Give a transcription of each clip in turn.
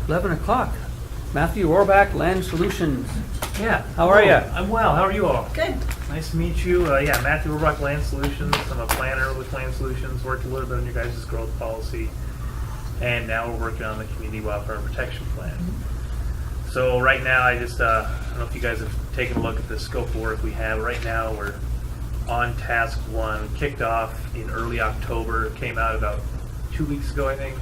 11 o'clock. Matthew Rohrbach, Land Solutions. Yeah. How are ya? I'm well. How are you all? Good. Nice to meet you. Yeah, Matthew Rohrbach, Land Solutions. I'm a planner with Land Solutions. Worked a little bit on your guys' growth policy. And now we're working on the Community Wildfire Protection Plan. So right now, I don't know if you guys have taken a look at the scope of work we have. Right now, we're on task 1. Kicked off in early October. Came out about 2 weeks ago, I think.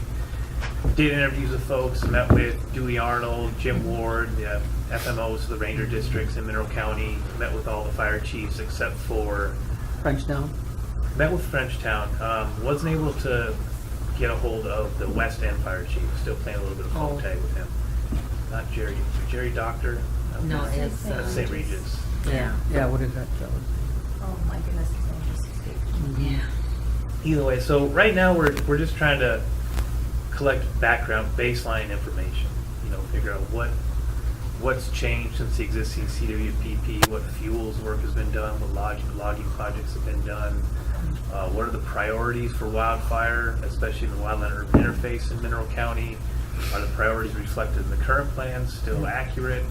Did interviews with folks, met with Dewey Arnold, Jim Ward, the FMOs of the ranger districts in Mineral County, met with all the fire chiefs except for Frenchtown. met with Frenchtown. Wasn't able to get a hold of the West End fire chief. Still playing a little bit of phone tag with him. Not Jerry Doctor. No, it's St. Regis. Yeah. Yeah, what is that? Oh my goodness, his name just escaped me. Yeah. Either way, so right now we're just trying to collect background, baseline information. You know, figure out what's changed since the existing CWPP, what fuels work has been done, what logging projects have been done, what are the priorities for wildfire, especially in the wildland urban interface in Mineral County. Are the priorities reflected in the current plan still accurate?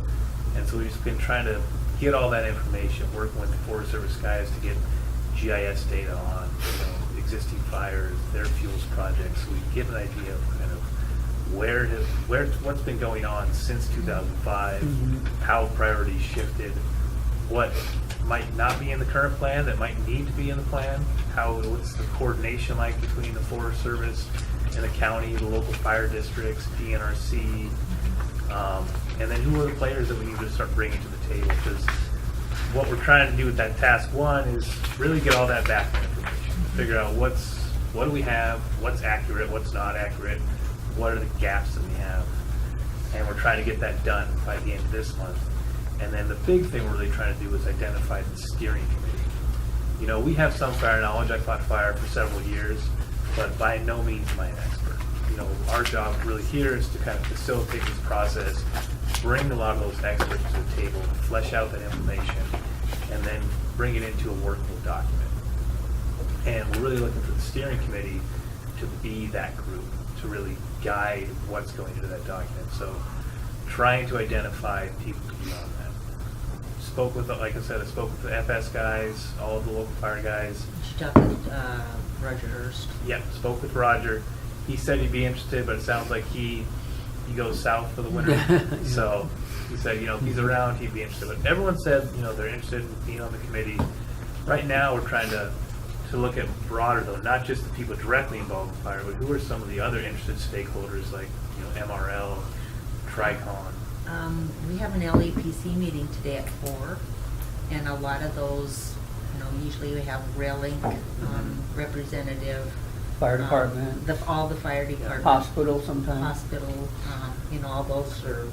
And so we've just been trying to get all that information, working with the Forest Service guys to get GIS data on existing fires, their fuels projects, so we can get an idea of kind of what's been going on since 2005, how priorities shifted, what might not be in the current plan that might need to be in the plan, what's the coordination like between the Forest Service and the county, the local fire districts, DNRC, and then who are the players that we need to start bringing to the table, because what we're trying to do with that task 1 is really get all that background information, figure out what do we have, what's accurate, what's not accurate, what are the gaps that we have, and we're trying to get that done by the end of this month. And then the big thing we're really trying to do is identify the steering committee. You know, we have some fire knowledge. I fought fire for several years, but by no means am I an expert. You know, our job really here is to kind of facilitate this process, bring a lot of those experts to the table, flesh out that information, and then bring it into a workable document. And we're really looking for the steering committee to be that group, to really guide what's going into that document. So trying to identify people to be on that. Like I said, I spoke with the FS guys, all of the local fire guys. She talked with Roger Hurst. Yep, spoke with Roger. He said he'd be interested, but it sounds like he goes south for the winter. Yeah. So he said, you know, if he's around, he'd be interested. But everyone said, you know, they're interested in being on the committee. Right now, we're trying to look at broader, though, not just the people directly involved in fire, but who are some of the other interested stakeholders, like, you know, MRL, Tricon. We have an LAPC meeting today at 4, and a lot of those, you know, usually we have Rail Link representative. Fire department. All the fire department. Hospital sometimes. Hospital, you know, all those are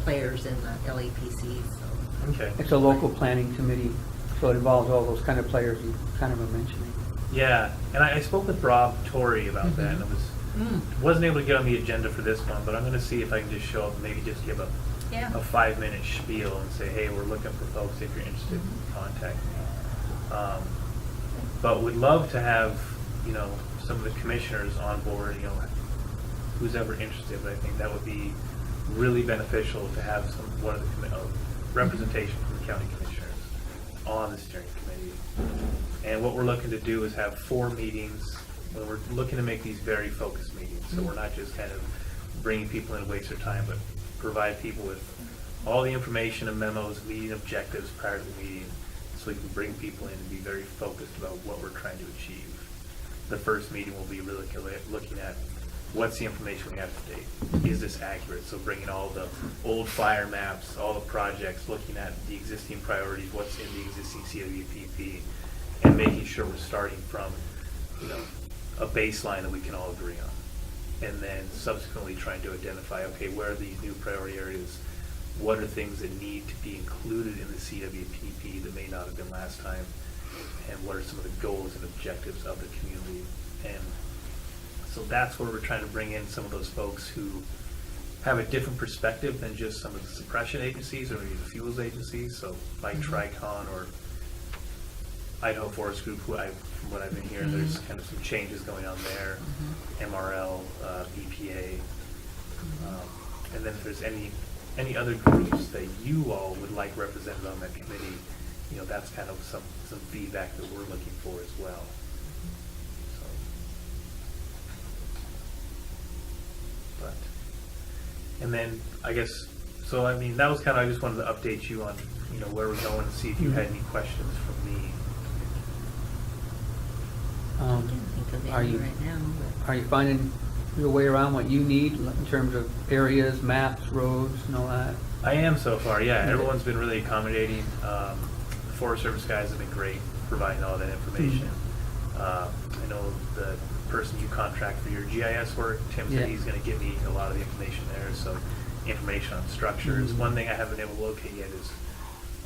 players in the LAPC, so. Okay. It's a local planning committee, so it involves all those kind of players you kind of were mentioning. Yeah, and I spoke with Rob Torrey about that, and wasn't able to get on the agenda for this one, but I'm going to see if I can just show up and maybe just give a 5-minute spiel and say, hey, we're looking for folks. If you're interested, contact me. But would love to have, you know, some of the commissioners on board, you know, who's ever interested. But I think that would be really beneficial to have one of the representation from the county commissioners on the steering committee. And what we're looking to do is have 4 meetings. We're looking to make these very focused meetings. So we're not just kind of bringing people in to waste their time, but provide people with all the information and memos, meeting objectives prior to the meeting, so we can bring people in and be very focused about what we're trying to achieve. The first meeting will be really looking at what's the information we have to date. Is this accurate? So bringing all the old fire maps, all the projects, looking at the existing priorities, what's in the existing CWPP, and making sure we're starting from, you know, a baseline that we can all agree on. And then subsequently trying to identify, okay, where are these new priority areas? What are things that need to be included in the CWPP that may not have been last time? And what are some of the goals and objectives of the community? And so that's where we're trying to bring in some of those folks who have a different perspective than just some of the suppression agencies or maybe the fuels agencies. So like Tricon or Idaho Forest Group, from what I've been hearing, there's kind of some changes going on there. MRL, BPA, and then if there's any other groups that you all would like represented on that committee, you know, that's kind of some feedback that we're looking for as well. So, but, and then I guess, so I mean, that was kind of, I just wanted to update you on, you know, where we're going and see if you had any questions from me. I can't think of Are any you- right now. Are you finding your way around what you need in terms of areas, maps, roads, and all that? I am so far, yeah. Okay. Everyone's been really accommodating. The Forest Service guys have been great providing all that information. I know the person you contract for your GIS work, Tim said Yeah. he's going to give me a lot of the information there. So information on structures. Mhm. One thing I haven't been able to locate yet is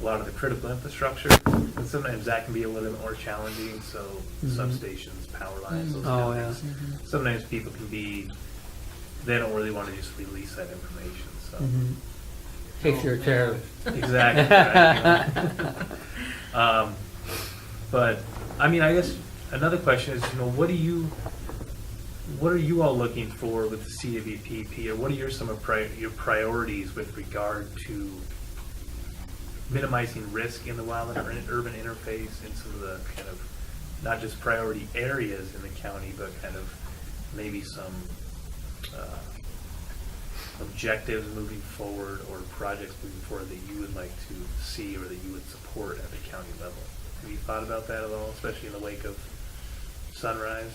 a lot of the critical infrastructure. And sometimes that can be a little bit more challenging. So substations, power lines, those Oh, kind of things. Mhm. Sometimes people can be, they don't really want to just release that information. So. In case you're a terrorist. Exactly. Right. But I mean, I guess another question is, you know, what are you all looking for with the CWPP, or what are some of your priorities with regard to minimizing risk in the wild and urban interface in some of the kind of not just priority areas in the county, but kind of maybe some objectives moving forward or projects moving forward that you would like to see or that you would support at the county level? Have you thought about that at all, especially in the wake of Sunrise?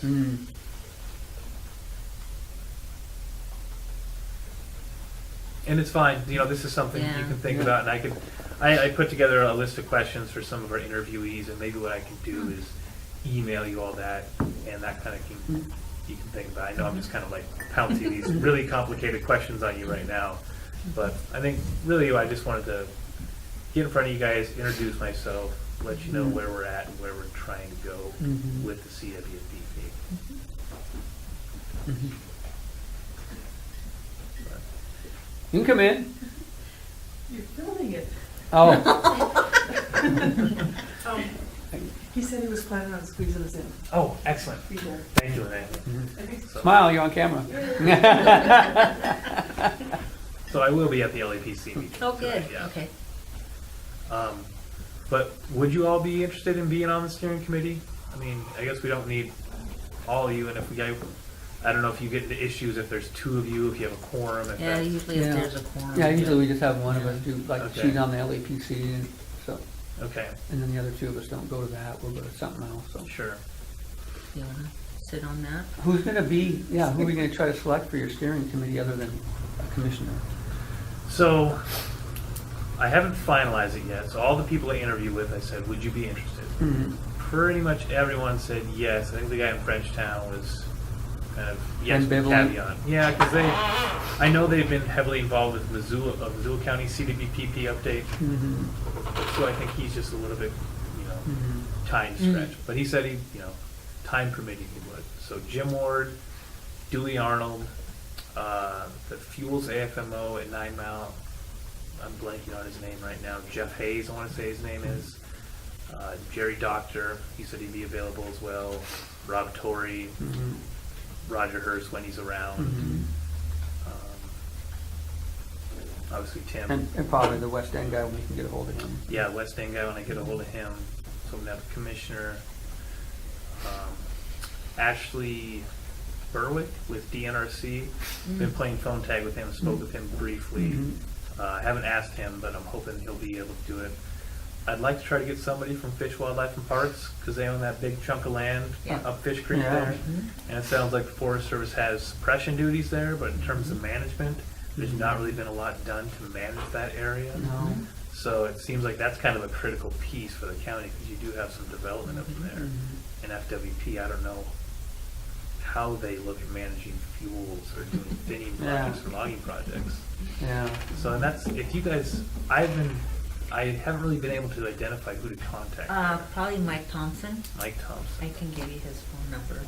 And it's fine, you know, this is something you Yeah. can think about, and I put together a list of questions for some of our interviewees, and maybe what I can do is email you all that, and that kind of you can think about. I know I'm just kind of like pouncing these really complicated questions on you right now, but I think really I just wanted to get in front of you guys, introduce myself, let you know where we're at and where we're trying to go with the CWPP. You can come in. You're filming it. Oh, He said he was planning on squeezing us in. Oh, excellent. Be there. Thank you, Renee. I think So- smile, you're on camera. So I will be at the LAPC meeting. Oh, good, tonight, yeah. okay. But would you all be interested in being on the steering committee? I mean, I guess we don't need all of you, and if we get, I don't know if you get into issues, if there's two of you, if you have a quorum, if Yeah, that's. usually if there's a quorum. Yeah, usually we just have one of us do, like, Okay. she's on the LAPC, and so, Okay, and then the other two of us don't go to that, we'll go to something else, so. sure. You wanna sit on that? Who's gonna be, who are we gonna try to select for your steering committee other than a commissioner? So, I haven't finalized it yet, so all the people I interviewed with, I said, would you be interested? Pretty much everyone said yes. I think the guy in Frenchtown was kind of yes with Ambivalent. caveat. Yeah, because I know they've been heavily involved with Missoula County CWPP update, so I think he's just a little bit, you know, time stretch. But he said he, you know, time permitting he would. So Jim Ward, Dewey Arnold, the Fuels AFMO at 9 Mile. I'm blanking on his name right now. Jeff Hayes, I want to say his name is. Jerry Doctor, he said he'd be available as well. Rob Torrey, Roger Hurst when he's around. Obviously Tim. And probably the West End guy when we can get a hold of him. Yeah, West End guy when I get a hold of him. So I'm gonna have a commissioner. Ashley Berwick with DNRC. Been playing phone tag with him, spoke with him briefly. I haven't asked him, but I'm hoping he'll be able to do it. I'd like to try to get somebody from Fish, Wildlife, and Parks, because they own that big chunk of land Yeah. up Fish Creek Yeah. there. And it sounds like the Forest Service has suppression duties there, but in terms of management, there's not really been a lot done to manage that area. No. So it seems like that's kind of a critical piece for the county, because you do have some development up there. And FWP, I don't know how they look at managing fuels or doing thinning projects or logging projects. Yeah. So, and that's, if you guys, I haven't really been able to identify who to contact. Probably Mike Thompson. Mike Thompson, I can give you his phone number.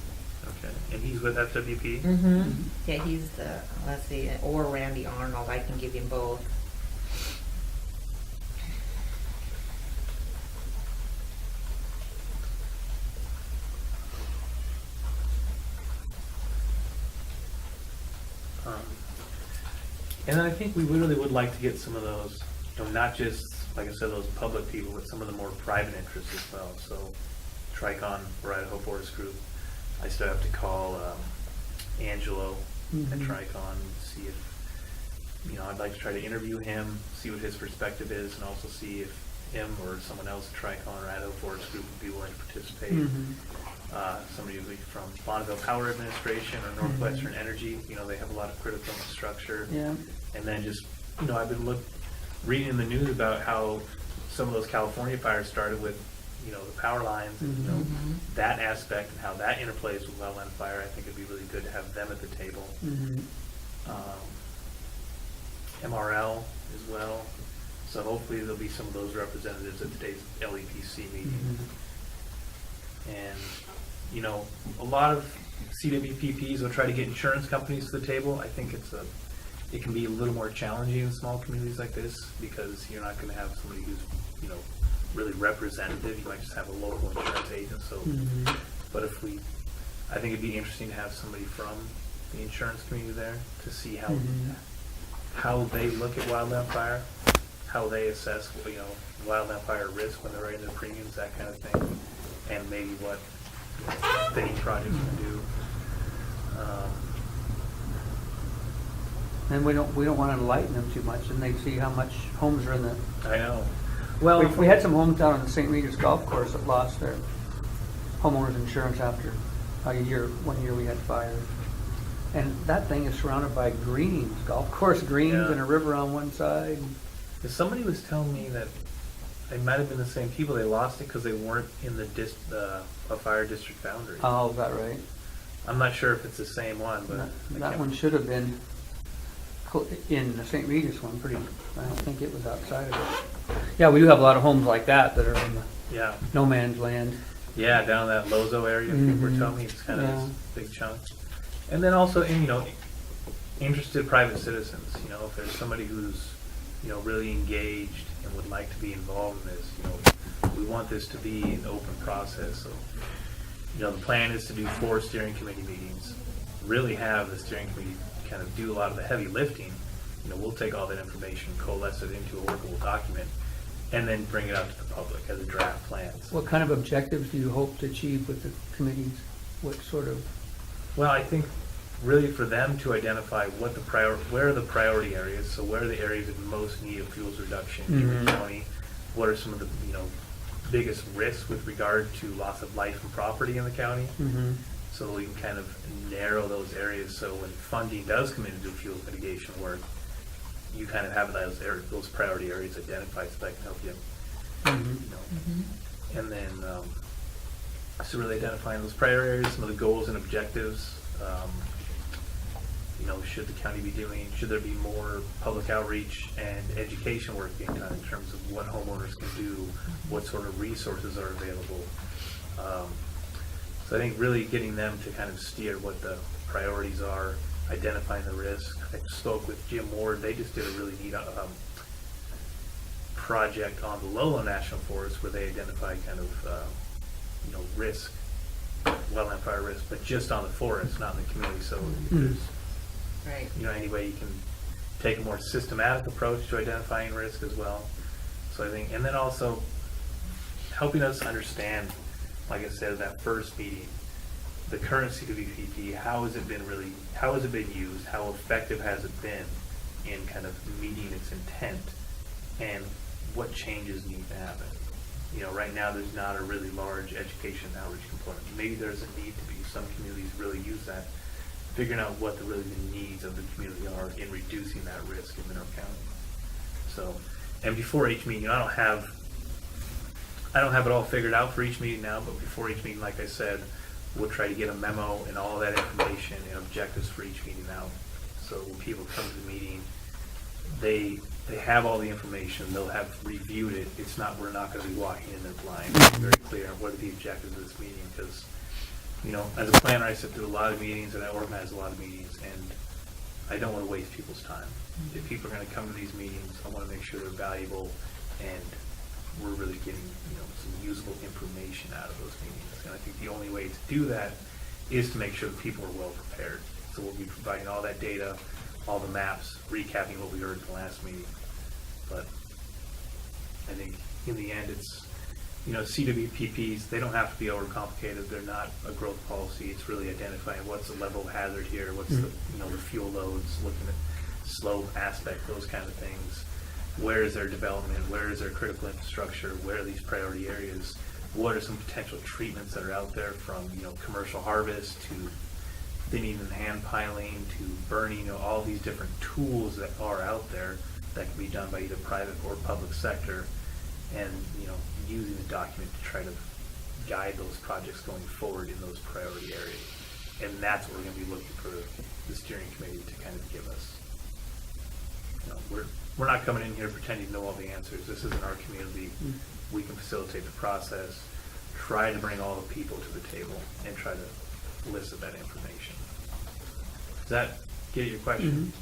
okay. And he's with FWP? Yeah, he's the, let's see, or Randy Arnold, I can give him both. And I think we really would like to get some of those, not just, like I said, those public people, but some of the more private interests as well. So Tricon, or Idaho Forest Group, I still have to call Angelo at Tricon, see if, I'd like to try to interview him, see what his perspective is, and also see if him or someone else at Tricon or Idaho Forest Group would be willing to participate. Somebody who'd be from Bonneville Power Administration or Northwestern Energy, they have a lot of critical infrastructure. Yeah. And then just, I've been reading in the news about how some of those California fires started with, the power lines and, that aspect and how that interplays with wildland fire. I think it'd be really good to have them at the table. MRL as well. So hopefully there'll be some of those representatives at today's LEPC meeting. And, a lot of CWPPs will try to get insurance companies to the table. I think it can be a little more challenging in small communities like this because you're not going to have somebody who's, really representative. You might just have a local insurance agent. So, but I think it'd be interesting to have somebody from the insurance community there to see how they look at wildland fire, how they assess, wildland fire risk when they're writing their premiums, that kind of thing, and maybe what thinning projects can do. And we don't want to enlighten them too much, and they see how much homes are in the. I know. Well, We had some homes down on the St. Regis Golf Course that lost their homeowners insurance after 1 year we had fires. And that thing is surrounded by greens, golf course greens, Yeah. and a river on one side. somebody was telling me that they might have been the same people. They lost it because they weren't in a fire district boundary. Oh, is that right? I'm not sure if it's the same one, but That one should have been in the St. Regis one, I don't think it was outside of it. Yeah, we do have a lot of homes like that are in the yeah, no man's land. yeah, down that Lozo area, people were telling me it's kind of this big chunk. And then also, interested private citizens. If there's somebody who's really engaged and would like to be involved in this, we want this to be an open process. So, the plan is to do 4 steering committee meetings, really have the steering committee kind of do a lot of the heavy lifting. We'll take all that information, coalesce it into a workable document, and then bring it out to the public as a draft plan. What kind of objectives do you hope to achieve with the committees? What sort of? Well, I think really for them to identify where are the priority areas, so where are the areas of most need of fuels reduction in the county, what are some of the biggest risks with regard to loss of life and property in the county, so we can kind of narrow those areas so when funding does come in to do fuel mitigation work, you kind of have those priority areas identified so that can help you. And then so really identifying those priority areas, some of the goals and objectives. Should the county be doing, should there be more public outreach and education work being done in terms of what homeowners can do, what sort of resources are available. So I think really getting them to kind of steer what the priorities are, identifying the risk. I spoke with Jim Ward. They just did a really neat project on the Lolo National Forest where they identified kind of risk, wildland fire risk, but just on the forest, not in the community. So if there's Right. any way you can take a more systematic approach to identifying risk as well. So I think, and then also helping us understand, like I said, that first meeting, the current CWPP, how has it been used? How effective has it been in kind of meeting its intent? And what changes need to happen? Right now there's not a really large education and outreach component. Maybe there's a need to be. Some communities really use that. Figuring out what the needs of the community are in reducing that risk in Mineral County. So, and before each meeting, I don't have it all figured out for each meeting now, but before each meeting, like I said, we'll try to get a memo and all that information and objectives for each meeting out. So when people come to the meeting, they have all the information, they'll have reviewed it. We're not going to be walking in there blind. It's very clear what are the objectives of this meeting, because as a planner, I sit through a lot of meetings and I organize a lot of meetings, and I don't want to waste people's time. If people are going to come to these meetings, I want to make sure they're valuable and we're really getting some usable information out of those meetings. And I think the only way to do that is to make sure that people are well prepared. So we'll be providing all that data, all the maps, recapping what we heard in the last meeting. But I think in the end, it's, CWPPs, they don't have to be overcomplicated. They're not a growth policy. It's really identifying what's the level of hazard here, what's the fuel loads, looking at slope aspect, those kind of things. Where is their development? Where is their critical infrastructure? Where are these priority areas? What are some potential treatments that are out there, from commercial harvest to thinning and hand piling to burning? All these different tools that are out there that can be done by either private or public sector, and using the document to try to guide those projects going forward in those priority areas. And that's what we're going to be looking for the steering committee to kind of give us. We're not coming in here pretending to know all the answers. This isn't our community. We can facilitate the process, try to bring all the people to the table, and try to elicit that information. Does that get your question?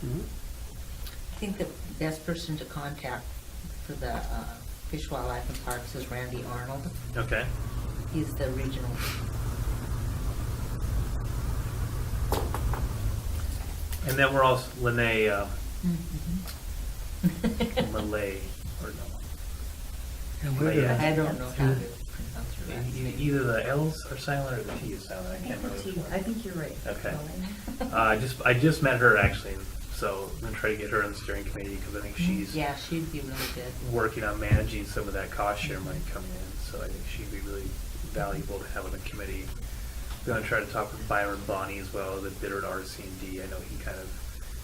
I think the best person to contact for the Fish, Wildlife, and Parks is Randy Arnold. Okay. He's the regional. And then we're also Lene, Malay, or no? Malaya. I don't know how to pronounce her last name. Either the L's are silent or the T is silent. I can't remember. which one. I think you're right. Okay. I just met her actually, so I'm gonna try to get her on the steering committee, because I think she's Yeah, she'd be really good. working on managing some of that cost share money coming in. So I think she'd be really valuable to have on the committee. We're gonna try to talk with Byron Bonney as well, the bidder at RC&D. I know he kind of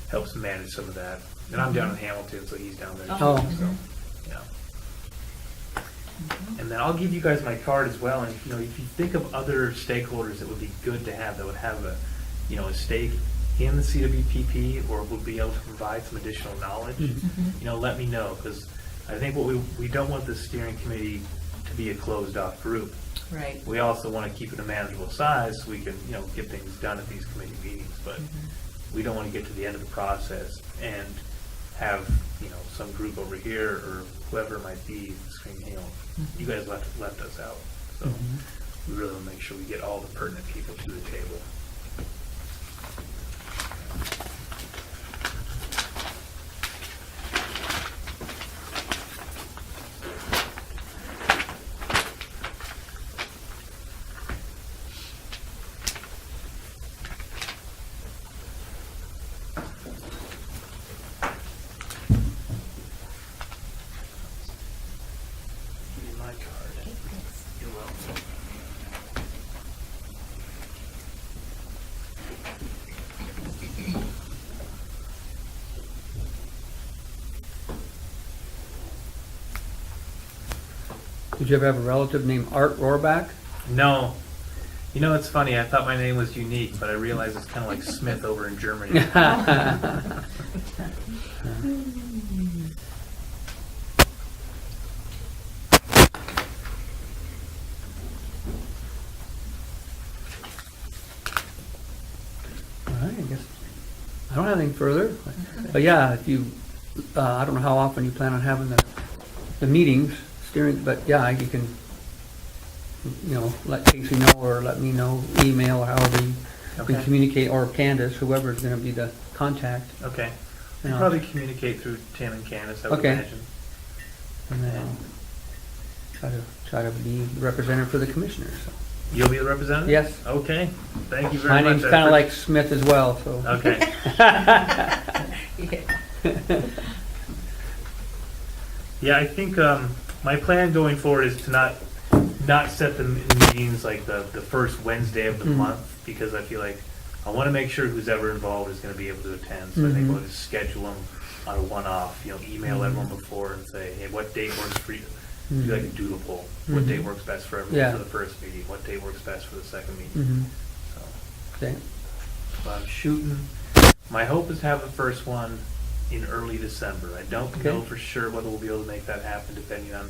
helps manage some of that. And I'm down in Hamilton, so he's down there too. Oh. So, yeah. And then I'll give you guys my card as well. And if you think of other stakeholders that would be good to have, that would have a stake in the CWPP, or would be able to provide some additional knowledge, let me know, because I think what we don't want the steering committee to be a closed off group. Right. We also want to keep it a manageable size, so we can get things done at these committee meetings. But we don't want to get to the end of the process and have some group over here or whoever it might be screaming, you guys left us out. So we really want to make sure we get all the pertinent people to the table. Give me my card. You're welcome. Did you ever have a relative named Art Rohrbach? No. It's funny. I thought my name was unique, but I realized it's kind of like Smith over in Germany. All right, I guess I don't have anything further. But yeah, if you, I don't know how often you plan on having the meetings, but yeah, you can, let Casey know, or let me know, email, or however you Okay. can communicate, or Candace, whoever is going to be the contact. Okay. You know. Probably communicate through Tim and Candace, I would Okay. imagine. And then try to be the representative for the commissioners. So. You'll be the representative? Yes. Okay. Thank you very My much. name's kind of like Smith as well, so. Okay. Yeah, I think my plan going forward is to not set the meetings like the first Wednesday of the month, because I feel like I want to make sure who's ever involved is going to be able to attend. So I think we'll just schedule them on a one-off. Email everyone before and say, hey, what date works for you? Do like a doodle poll. What date works best for everyone for the first meeting? What date works best for the second meeting? So, Okay. I'm shooting. My hope is to have the first one in early December. I don't know for sure whether we'll be able to make that happen, depending on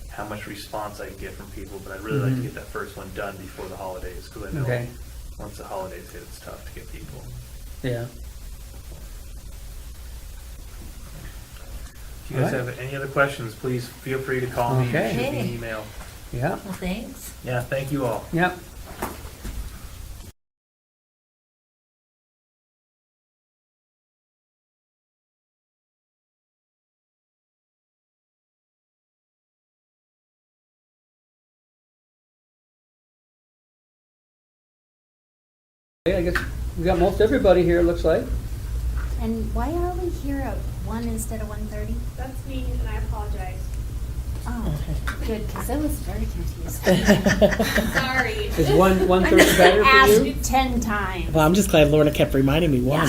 how much response I can get from people. But I'd really like to get that first one done before the holidays, because I know once the holidays hit, it's tough to get people. Yeah. If you guys have any other questions, please feel free to call me or shoot me an email. Yeah, Well, thanks. Yeah, thank you all. yeah. Okay, I guess we got most everybody here, it looks like. And why are we here at 1 instead of 1:30? That's me, and I apologize. Oh, good, because I was very confused. Sorry. Is one I'm thirty just better gonna for you? ask 10 times. Well, I'm just glad Lorna kept reminding me one.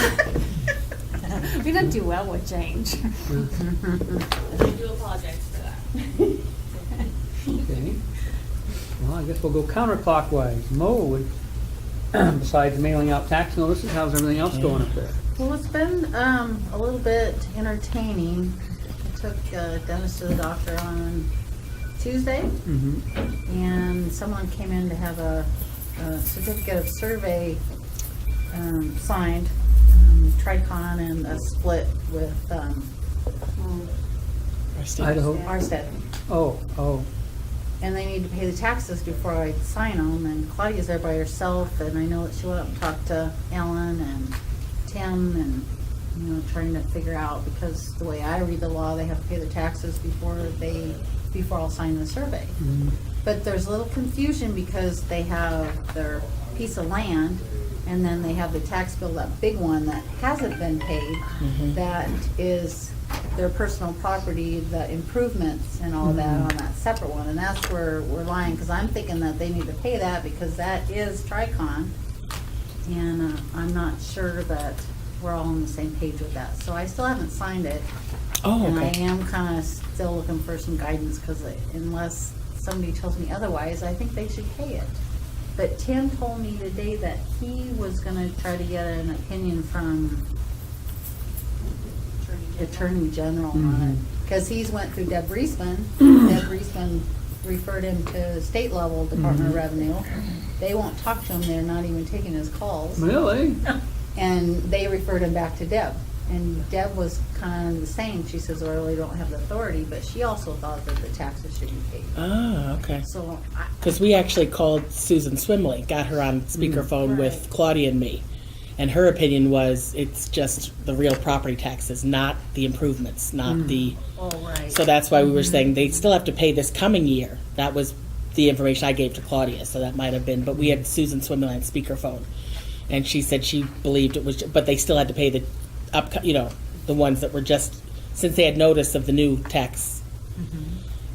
We don't do well with change. I do apologize for that. Okay. Well, I guess we'll go counterclockwise. Mo, besides mailing out tax notices, how's everything else going up there? Well, it's been a little bit entertaining. I took Dennis to the doctor on Tuesday, Mm-hmm. and someone came in to have a certificate of survey signed, Tricon, and a split with Idaho? Arstead. Oh. And they need to pay the taxes before I sign them, and Claudia's there by herself, and I know that she went up and talked to Ellen and Tim, and, you know, trying to figure out, because the way I read the law, they have to pay the taxes before I'll sign the survey. Mhm. But there's a little confusion because they have their piece of land, and then they have the tax bill, that big one that hasn't been paid, that is their personal property, the improvements and all that on that separate one, and that's where we're lying, because I'm thinking that they need to pay that because that is Tricon, and I'm not sure that we're all on the same page with that, so I still haven't signed it. Oh, And I okay. am kind of still looking for some guidance, because unless somebody tells me otherwise, I think they should pay it. But Tim told me today that he was gonna try to get an opinion from Attorney General on it. Because he's went through Deb Reisman. Deb Reisman referred him to state level Department of Revenue. They won't talk to him, they're not even taking his calls. Really? And they referred him back to Deb. And Deb was kind of the same. She says, well, we don't have the authority, but she also thought that the taxes should be paid. Ah, okay. So, Because we actually called Susan Swimley, got her on speakerphone with Right. Claudia and me. And her opinion was it's just the real property taxes, not the improvements, not the. oh, right. So that's why we were saying they still have to pay this coming year. That was the information I gave to Claudia, so that might have been. But we had Susan Swimley on speakerphone, and she said she believed it was, but they still had to pay the the ones that were just, since they had notice of the new tax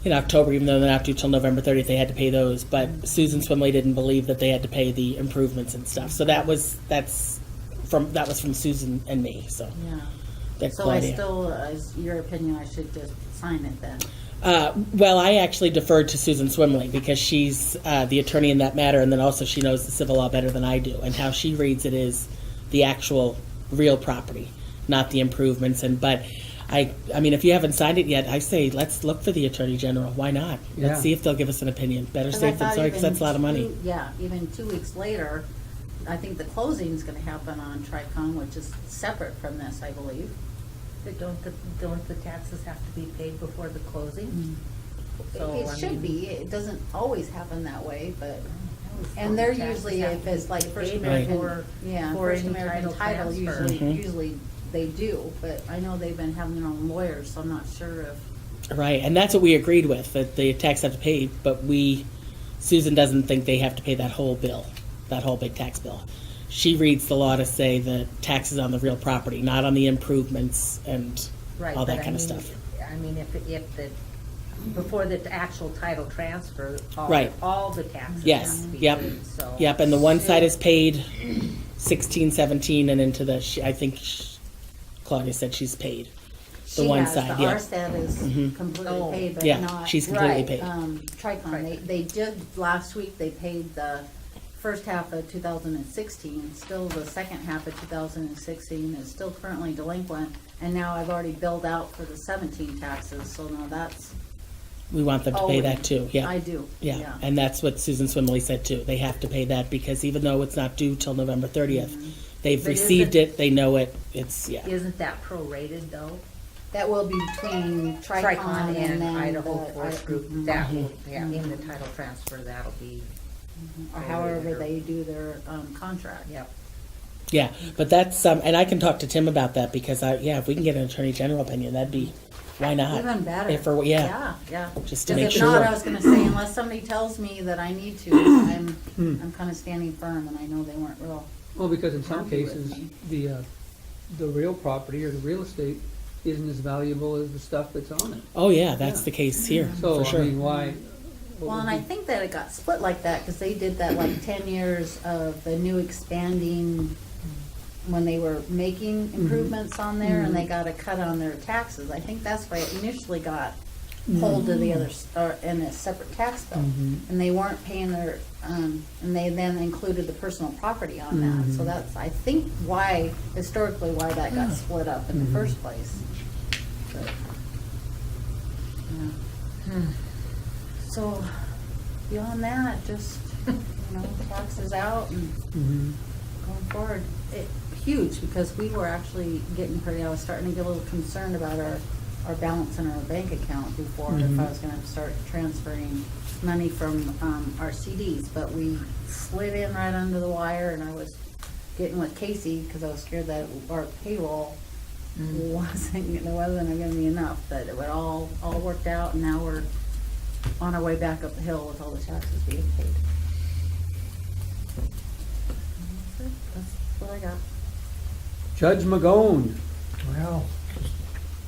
in October, even though they're not due till November 30th, they had to pay those. But Susan Swimley didn't believe that they had to pay the improvements and stuff. So that was from Susan and me. So Yeah. that So Claudia. I still, as your opinion, I should just sign it then. Well, I actually deferred to Susan Swimley because she's the attorney in that matter, and then also she knows the civil law better than I do. And how she reads it is the actual real property, not the improvements. But I mean, if you haven't signed it yet, I say let's look for the Attorney General. Why not? Yeah. Let's see if they'll give us an opinion. Better 'Cause I safe than thought sorry, because even that's a lot of money. Even 2 weeks later, I think the closing is gonna happen on Tricon, which is separate from this, I believe. But don't the taxes have to be paid before the closing? So, It I should mean- be. It doesn't always happen that way, but, I always thought and they're the taxes usually, have if to it's be like First paid American, before- yeah, before First any American title, transfer. usually they do, but I know they've been having their own lawyers, so I'm not sure if. Right, and that's what we agreed with, that the tax have to pay, but Susan doesn't think they have to pay that whole bill, that whole big tax bill. She reads the law to say the taxes on the real property, not on the improvements and Right, all that but kind of I mean, stuff. I mean, before the actual title transfer, Right. all the taxes Yes, have to be yep. paid, so. Yep, and the one side is paid 16, 17, and into I think Claudia said she's paid. The She one has, side, the yeah. RSTAT is Oh. completely paid, but Yeah, not. she's completely Right. paid. Tricon, they did, last week, they paid the first half of 2016, still the second half of 2016 is still currently delinquent, and now I've already billed out for the 17 taxes, so now that's. We want them to pay owing. that too, yeah. I do, Yeah, yeah. and that's what Susan Swimley said too. They have to pay that because even though it's not due till November 30th, they've But is received it- it, they know it, it's, yeah. Isn't that prorated though? That will be between Tricon and then Idaho the- Forest Group, Mhm. that will, yeah, in the title transfer, that'll be, Or however they do their, contract. yep. Yeah, but that's, and I can talk to Tim about that because if we can get an Attorney General opinion, that'd be, why not? Even better. If we're, Yeah. just to 'Cause make if not, sure. I was gonna say, unless somebody tells me that I need to, I'm kinda standing firm, and I know they weren't real. Well, because in some Happy with cases, me. the real property or the real estate isn't as valuable as the stuff that's on it. Oh, yeah, that's the case here, So, for sure. I mean, why? what Well, would and I be- think that it got split like that, cause they did that like 10 years of the new expanding, when they were making improvements on there, and they got a cut on their taxes. I think that's why it initially got pulled to the other, or in a separate tax bill. And they weren't paying their, and they then included the personal property on that. So that's, I think, why, historically, why that got split up in the first place. But, yeah. So, beyond that, just, taxes out and Mhm. going forward. Huge, because we were actually getting I was starting to get a little concerned about our balance in our bank account before, if I was gonna start transferring money from, our CDs, but we slid in right under the wire, and I was getting with Casey, cause I was scared that our payroll wasn't gonna be enough, but it would all worked out, and now we're on our way back up the hill with all the taxes being paid. That's what I got. Judge Magone. Well, just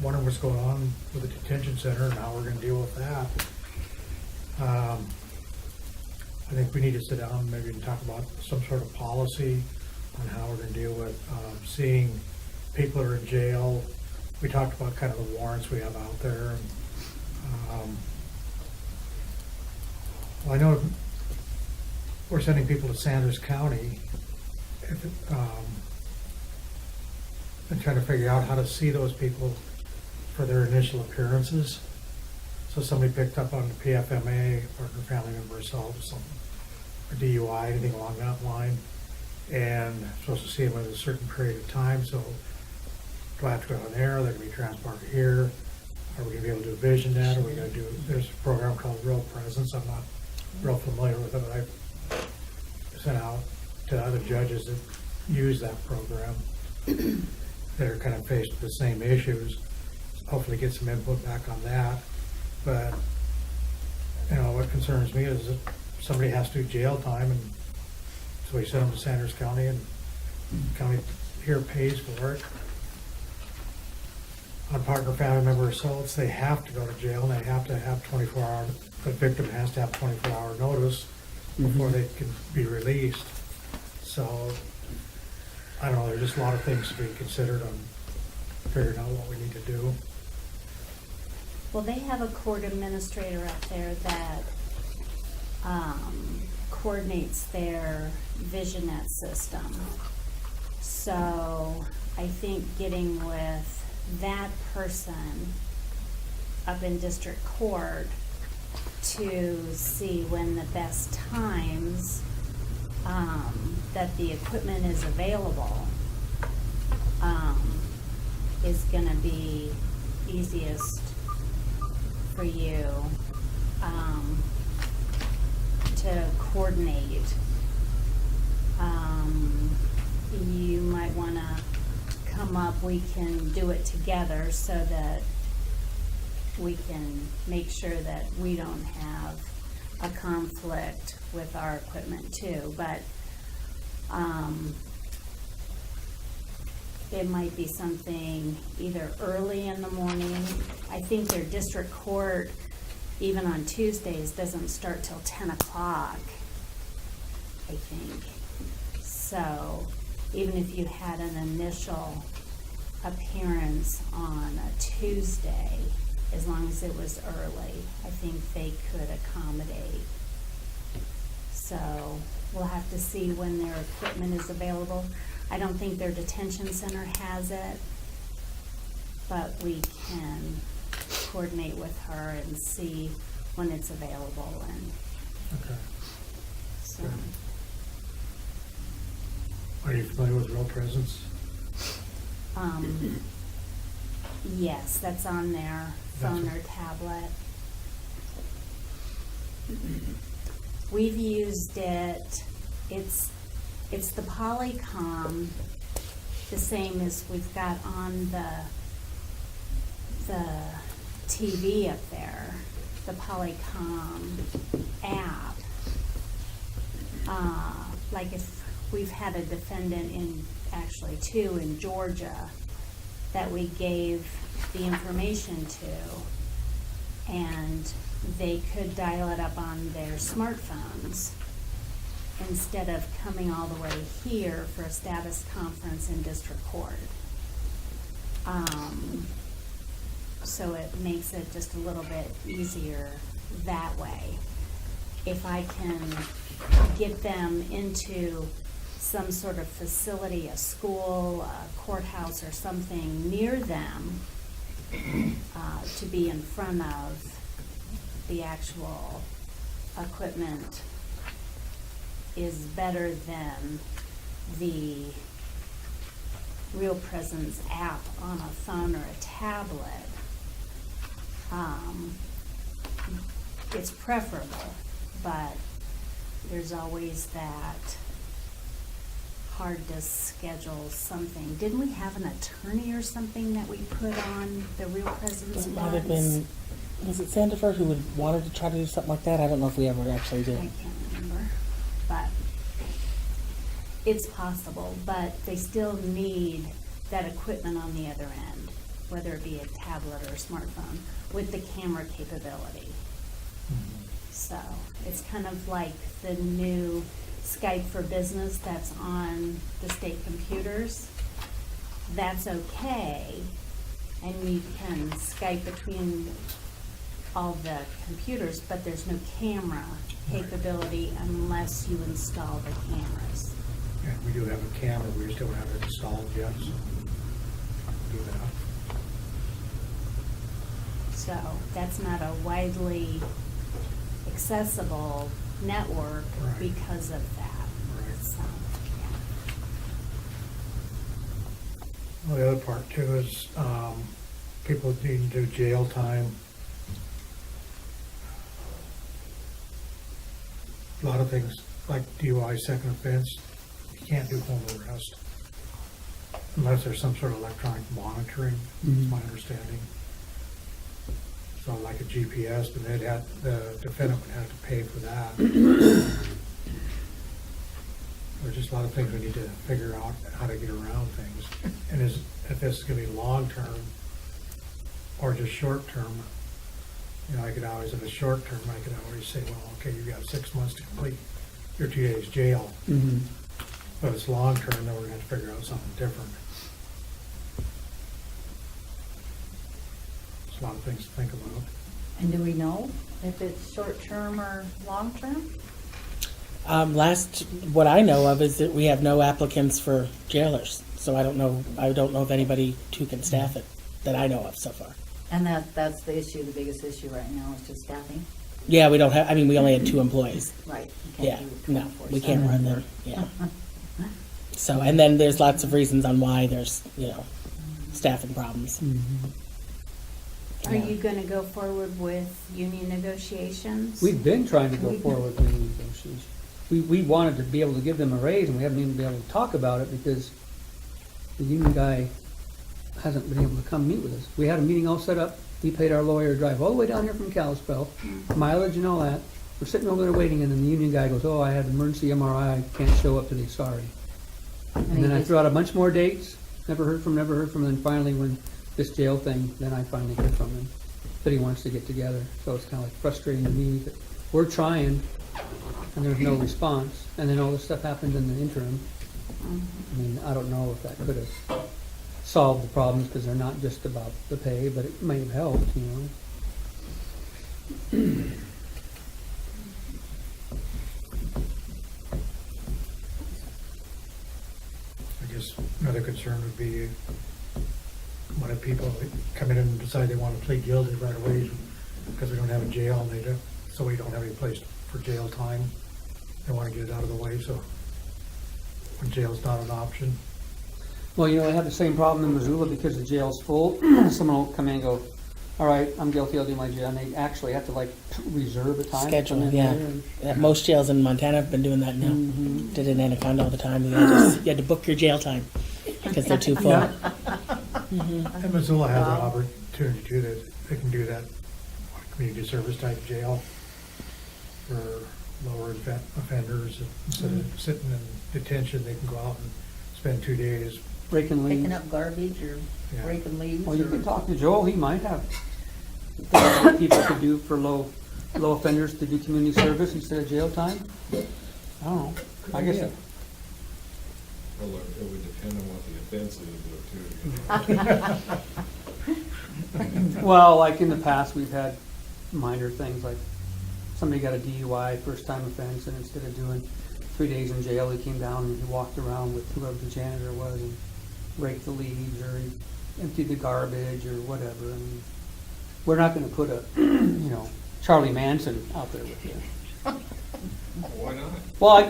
wondering what's going on with the detention center and how we're gonna deal with that. I think we need to sit down, maybe and talk about some sort of policy on how we're gonna deal with, seeing people that are in jail. We talked about kind of the warrants we have out there. Well, I know we're sending people to Sanders County. And trying to figure out how to see those people for their initial appearances. So somebody picked up on the PFMA, partner, family member, assault, or something, or DUI, anything along that line, and supposed to see them at a certain period of time. So do I have to go down there? They're gonna be transported here. Are we gonna be able to do vision net? Are we gonna do? There's a program called Real Presence. I'm not real familiar with it, but I've sent out to other judges that use that program that are kind of faced with the same issues. Hopefully get some input back on that. But, what concerns me is that somebody has to do jail time, and so we send them to Sanders County, and county here pays for it. On partner family member assaults, they have to go to jail, and they have to have 24-hour, the victim has to have 24-hour notice before they can be released. So, I don't know, there's just a lot of things to be considered on figuring out what we need to do. Well, they have a court administrator up there that coordinates their VisionNet system. So I think getting with that person up in district court to see when the best times that the equipment is available is gonna be easiest for you to coordinate. You might wanna come up, we can do it together so that we can make sure that we don't have a conflict with our equipment too, but it might be something either early in the morning. I think their district court, even on Tuesdays, doesn't start till 10 o'clock, I think. So even if you had an initial appearance on a Tuesday, as long as it was early, I think they could accommodate. So we'll have to see when their equipment is available. I don't think their detention center has it, but we can coordinate with her and see when it's available, and Okay. so. Are you familiar with Real Presence? Yes, that's on their phone or tablet. We've used it, it's the Polycom, the same as we've got on the TV up there, the Polycom app. Like if we've had a defendant actually two in Georgia that we gave the information to, and they could dial it up on their smartphones instead of coming all the way here for a status conference in district court. So it makes it just a little bit easier that way. If I can get them into some sort of facility, a school, a courthouse or something near them, to be in front of the actual equipment is better than the Real Presence app on a phone or a tablet. It's preferable, but there's always that hard to schedule something. Didn't we have an attorney or something that we put on the Real Presence It might have once? been, was it Sandiford who wanted to try to do something like that? I don't know if we ever actually I did. can't remember, but it's possible, but they still need that equipment on the other end, whether it be a tablet or a smartphone, with the camera capability. So it's kind of like the new Skype for Business that's on the state computers. That's okay, and you can Skype between all the computers, but there's no camera capability unless you install the cameras. And we do have a camera, we just don't have it installed yet, so do that. So that's not a widely accessible network Right. because of that. Right. So, Well, the other part too is, people need to do jail time. A lot of things, like DUI second offense, you can't do home arrest unless there's some sort of electronic monitoring, is my understanding. So like a GPS, but the defendant would have to pay for that. There's just a lot of things we need to figure out how to get around things. And if this is gonna be long-term or just short-term, you know, I could always, if it's short-term, I could always say, well, okay, you've got 6 months to complete your 2 days jail. But if it's long-term, then we're gonna have to figure out something different. There's a lot of things to think about. And do we know if it's short-term or long-term? What I know of is that we have no applicants for jailers, so I don't know if anybody who can staff it that I know of so far. And that's the issue, the biggest issue right now is just staffing? Yeah, we don't have, I mean, we only had 2 employees. Right. You Yeah, can't do no, 24/7. we can't run them, yeah. So, and then there's lots of reasons on why there's, staffing problems. Are you gonna go forward with union negotiations? We've been trying to go forward with union negotiations. We wanted to be able to give them a raise, and we haven't even been able to talk about it because the union guy hasn't been able to come meet with us. We had a meeting all set up. We paid our lawyer to drive all the way down here from Kalispell, mileage and all that. We're sitting over there waiting, and then the union guy goes, "Oh, I had an emergency MRI. I can't show up today. Sorry." And then I threw out a bunch more dates. Never heard from. And then finally, when this jail thing, then I finally heard from him that he wants to get together. So it's kind of like frustrating to me that we're trying, and there's no response. And then all this stuff happened in the interim. I mean, I don't know if that could have solved the problems because they're not just about the pay, but it may have helped, I guess another concern would be what if people come in and decide they want to plead guilty right away because we don't have a jail and so we don't have any place for jail time. They want to get it out of the way, so when jail's not an option. Well, you know, they have the same problem in Missoula because the jail's full. Someone will come in and go, all right, I'm guilty, I'll do my jail. And they actually have to like reserve a time. to come Schedule, in yeah. there and- Most jails in Montana have been doing that now. Mhm. Did it in Anaconda all the time. You had to book your jail time because they're too full. And Missoula has an opportunity too, that they can do that community service type jail for lower offenders. Instead of sitting in detention, they can go out and spend 2 days. Breaking leaves. Picking up garbage or Yeah. breaking leaves. Well, you or- can talk to Joel, he might have things that people could do for low offenders to do community service instead of jail time. I don't know, I guess, it- Well, it would depend on what the offense is, though, too. well, like in the past, we've had minor things like somebody got a DUI, first time offense, and instead of doing 3 days in jail, he came down and he walked around with whoever the janitor was and raked the leaves or he emptied the garbage or whatever. I mean, we're not gonna put a, you know, Charlie Manson out there with you. Why not? Well,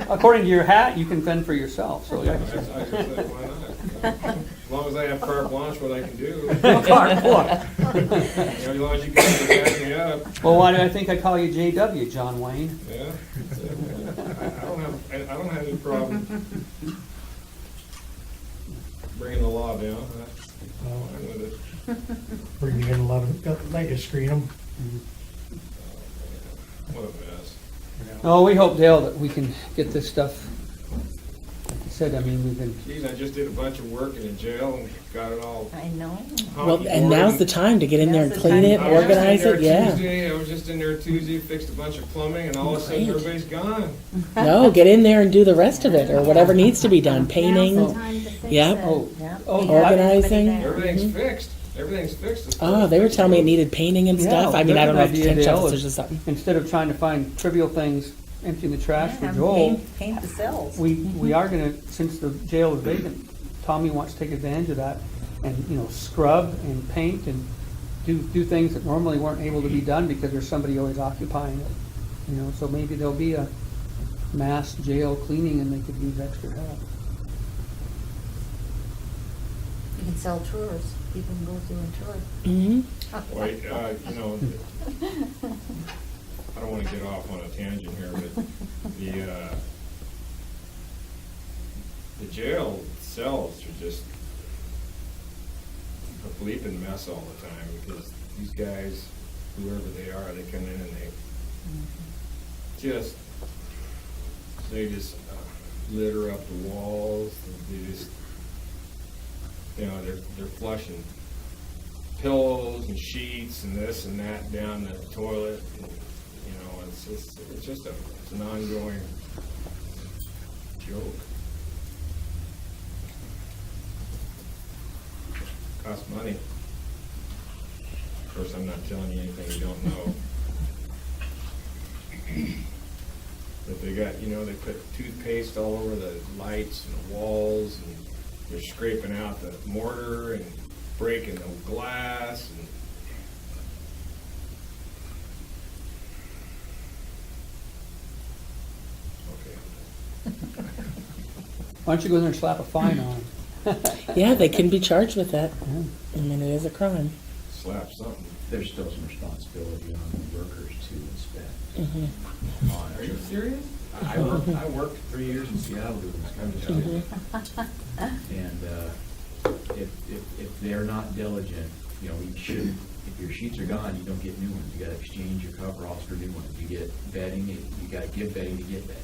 according to your hat, you can fend for yourself, so I yeah. just said, why not? As long as I have carte blanche, what I can do. Carte blanche. You know, as long as you guys are backing me up, Well, why do I think I call you JW, John Wayne? yeah. I don't have any problem bringing the law down. I'm fine with it. Bringing in a lot of, they just screen them. What a mess. Oh, we hope, Dale, that we can get this stuff, like you said, I mean, we've been, Geez, I just did a bunch of work in the jail and got it all I know. Well, and now's the time to get in there and Now's the clean time. it, I was just in organize there it, yeah. Tuesday, I was just in there Tuesday, fixed a bunch of plumbing, and all of a sudden, Great. everybody's gone. No, get in there and do the rest of it, or whatever needs to be done, Now's the painting. time to fix Yep. it. oh, Yeah. oh, We I- have Organizing. everybody there. Everything's fixed. Everything's fixed. as far Oh, as they were fixing telling me it goes. needed painting and yeah, stuff. I mean, I don't know if good the idea, ten Dale, shovels is or just something. instead of trying to find trivial things, emptying the trash for Yeah, Joel, paint the cells. we are gonna, since the jail is vacant, Tommy wants to take advantage of that and, you know, scrub and paint and do things that normally weren't able to be done because there's somebody always occupying it. You know, so maybe there'll be a mass jail cleaning and they could use extra help. You can sell tours. People can go through and tour. Mhm. Wait, you know, I don't want to get off on a tangent here, but the jail cells are just a bleeping mess all the time because these guys, whoever they are, they come in and they just litter up the walls. They just, you know, they're flushing pillows and sheets and this and that down the toilet. And, you know, it's an ongoing joke. Costs money. Of course, I'm not telling you anything you don't know. But they got, you know, they put toothpaste all over the lights and the walls, and they're scraping out the mortar and breaking the glass. And okay. Why don't you go there and slap a fine on them? Yeah, they can be charged with that. Yeah. I mean, it is a crime. Slap something. There's still some responsibility on the workers to inspect. Mhm. Are you serious? I worked 3 years in Seattle doing this kind of stuff. And if they're not diligent, you know, you should, if your sheets are gone, you don't get new ones. You gotta exchange your coveralls for new ones. You get bedding, you gotta give bedding to get bedding.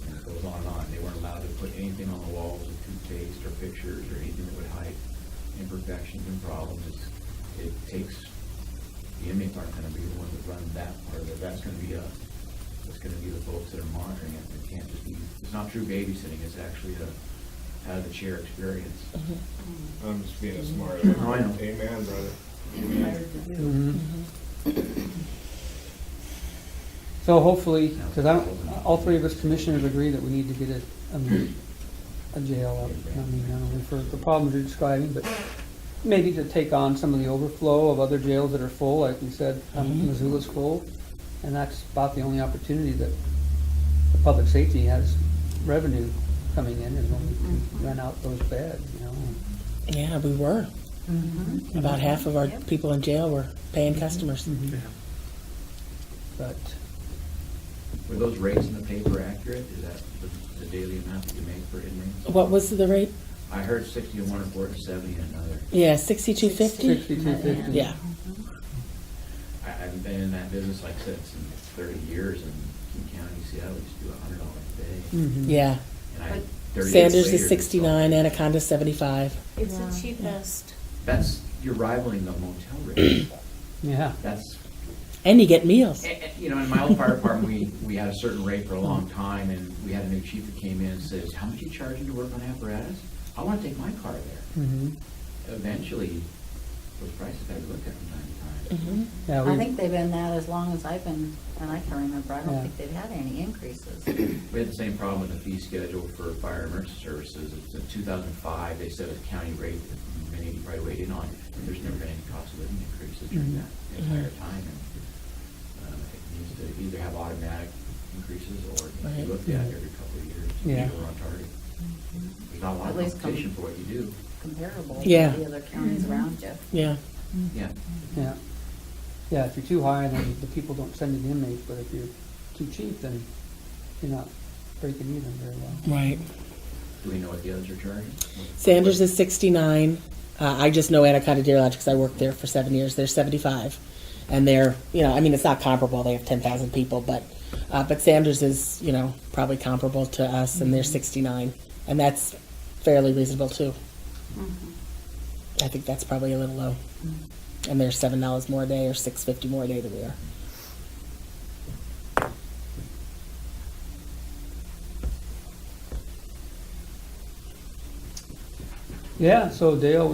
And it goes on and on. They weren't allowed to put anything on the walls with toothpaste or pictures or anything that would hide imperfections and problems. It takes, the inmates aren't gonna be the ones that run that part of it. That's gonna be us. It's gonna be the folks that are monitoring it. It can't just be, it's not true babysitting, it's actually a out of the chair experience. I'm just being a smart I know. Amen, brother. Mhm. So hopefully, because all three of us commissioners agree that we need to get a jail up. I mean, not only for the problems you're describing, but maybe to take on some of the overflow of other jails that are full, like we said, Missoula's full. And that's about the only opportunity that the public safety has revenue coming in is when we rent out those beds, you know. Yeah, we were. Mhm. About half of our Yep. people in jail were paying customers. Yeah. But, Were those rates in the paper accurate? Is that the daily amount that you make for inmates? What was the rate? I heard 60 in one report and 70 in another. Yeah, 62.50. 62.50. Yeah. I've been in that business, like I said, since 30 years, and King County, Seattle used to do $100 a day. mhm. Yeah. And I, 30 days Sanders later, is 69, Anaconda 75. It's Yeah. the cheapest. That's, you're rivaling the motel rate. Yeah. That's, And you get meals. you know, in my old fire department, we had a certain rate for a long time, and we had a new chief that came in and says, how much you charging to work on apparatus? I want to take my car there. Mhm. Eventually, those prices had to look at from time to time. Mhm. Yeah, I we, think they've been that as long as I've been, and I can remember, I don't Yeah. think they've had any increases. We had the same problem with the fee schedule for fire emergency services. It's in 2005, they set a county rate that many of you probably weighed in on, and there's never been any cost of living increases during Mhm. that entire time. And it needs to either have automatic increases or it needs to be Right. looked at every couple of years to Yeah. be on target. There's not a lot At of least competition for what you do. Comparable Yeah. to the other counties around you. Yeah. Yeah. yeah. Yeah, if you're too high, then the people don't send you the inmates, but if you're too cheap, then you're not breaking even very well. Right. Do we know what the others are charging? Sanders is 69. I just know Anaconda Deer Lodge because I worked there for 7 years. They're 75. And they're, I mean, it's not comparable. They have 10,000 people, but Sanders is, probably comparable to us, and they're 69. And that's fairly reasonable, too. I think that's probably a little low. And they're $7 more a day or $6.50 more a day than we are. Yeah, so Dale,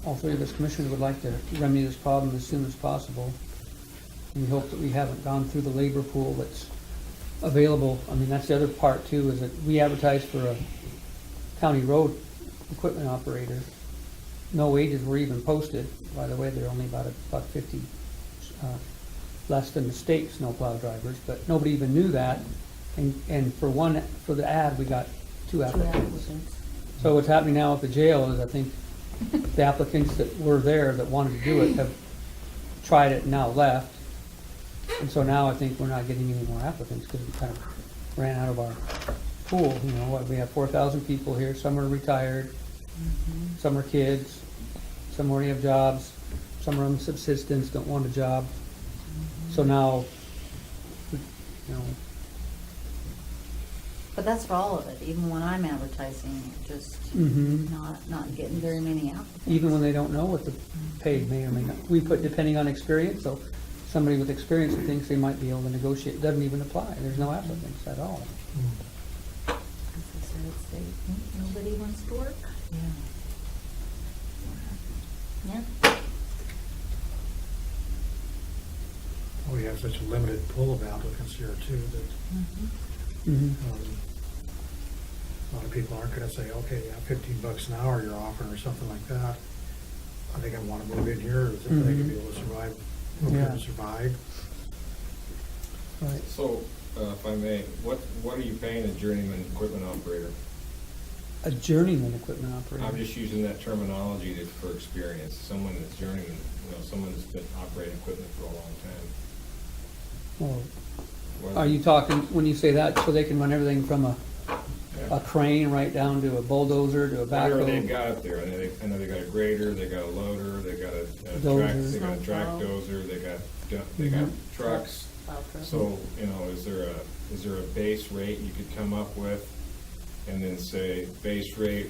all three of us commissioners would like to remedy this problem as soon as possible. And we hope that we haven't gone through the labor pool that's available. I mean, that's the other part too, is that we advertised for a county road equipment operator. No wages were even posted. By the way, they're only about 50 less than the state snowplow drivers, but nobody even knew that. And for the ad, we got 2 applicants. So what's happening now at the jail is I think the applicants that were there that wanted to do it have tried it and now left. And so now I think we're not getting any more applicants because we kind of ran out of our pool. We have 4,000 people here. Some are retired, some are kids, some already have jobs, some are on subsistence, don't want a job. So now, But that's for all of it, even when I'm advertising, just Mhm. not getting very many applicants. even when they don't know what the pay may or may not, we put depending on experience, so somebody with experience that thinks they might be able to negotiate, doesn't even apply, there's no applicants at all. As I said, nobody wants to work. Yeah. We have such a limited pool of applicants here too that Mhm. a lot of people aren't gonna say, okay, yeah, $15 an hour you're offering or something like that. Are they gonna wanna move in here, or is it they gonna be able to survive, Yeah. survive? Right. So, if I may, what are you paying a journeyman equipment operator? A journeyman equipment operator. I'm just using that terminology for experience, someone that's journeyman, someone that's been operating equipment for a long time. Well, What- are you talking, when you say that, so they can run everything from a Yeah. crane right down to a bulldozer to a Whatever they've backhoe? got up there, I know they got a grader, they got a loader, they got a track, Dozer. they got a track dozer, they got trucks. Plow truck. So, is there a base rate you could come up with? And then say base rate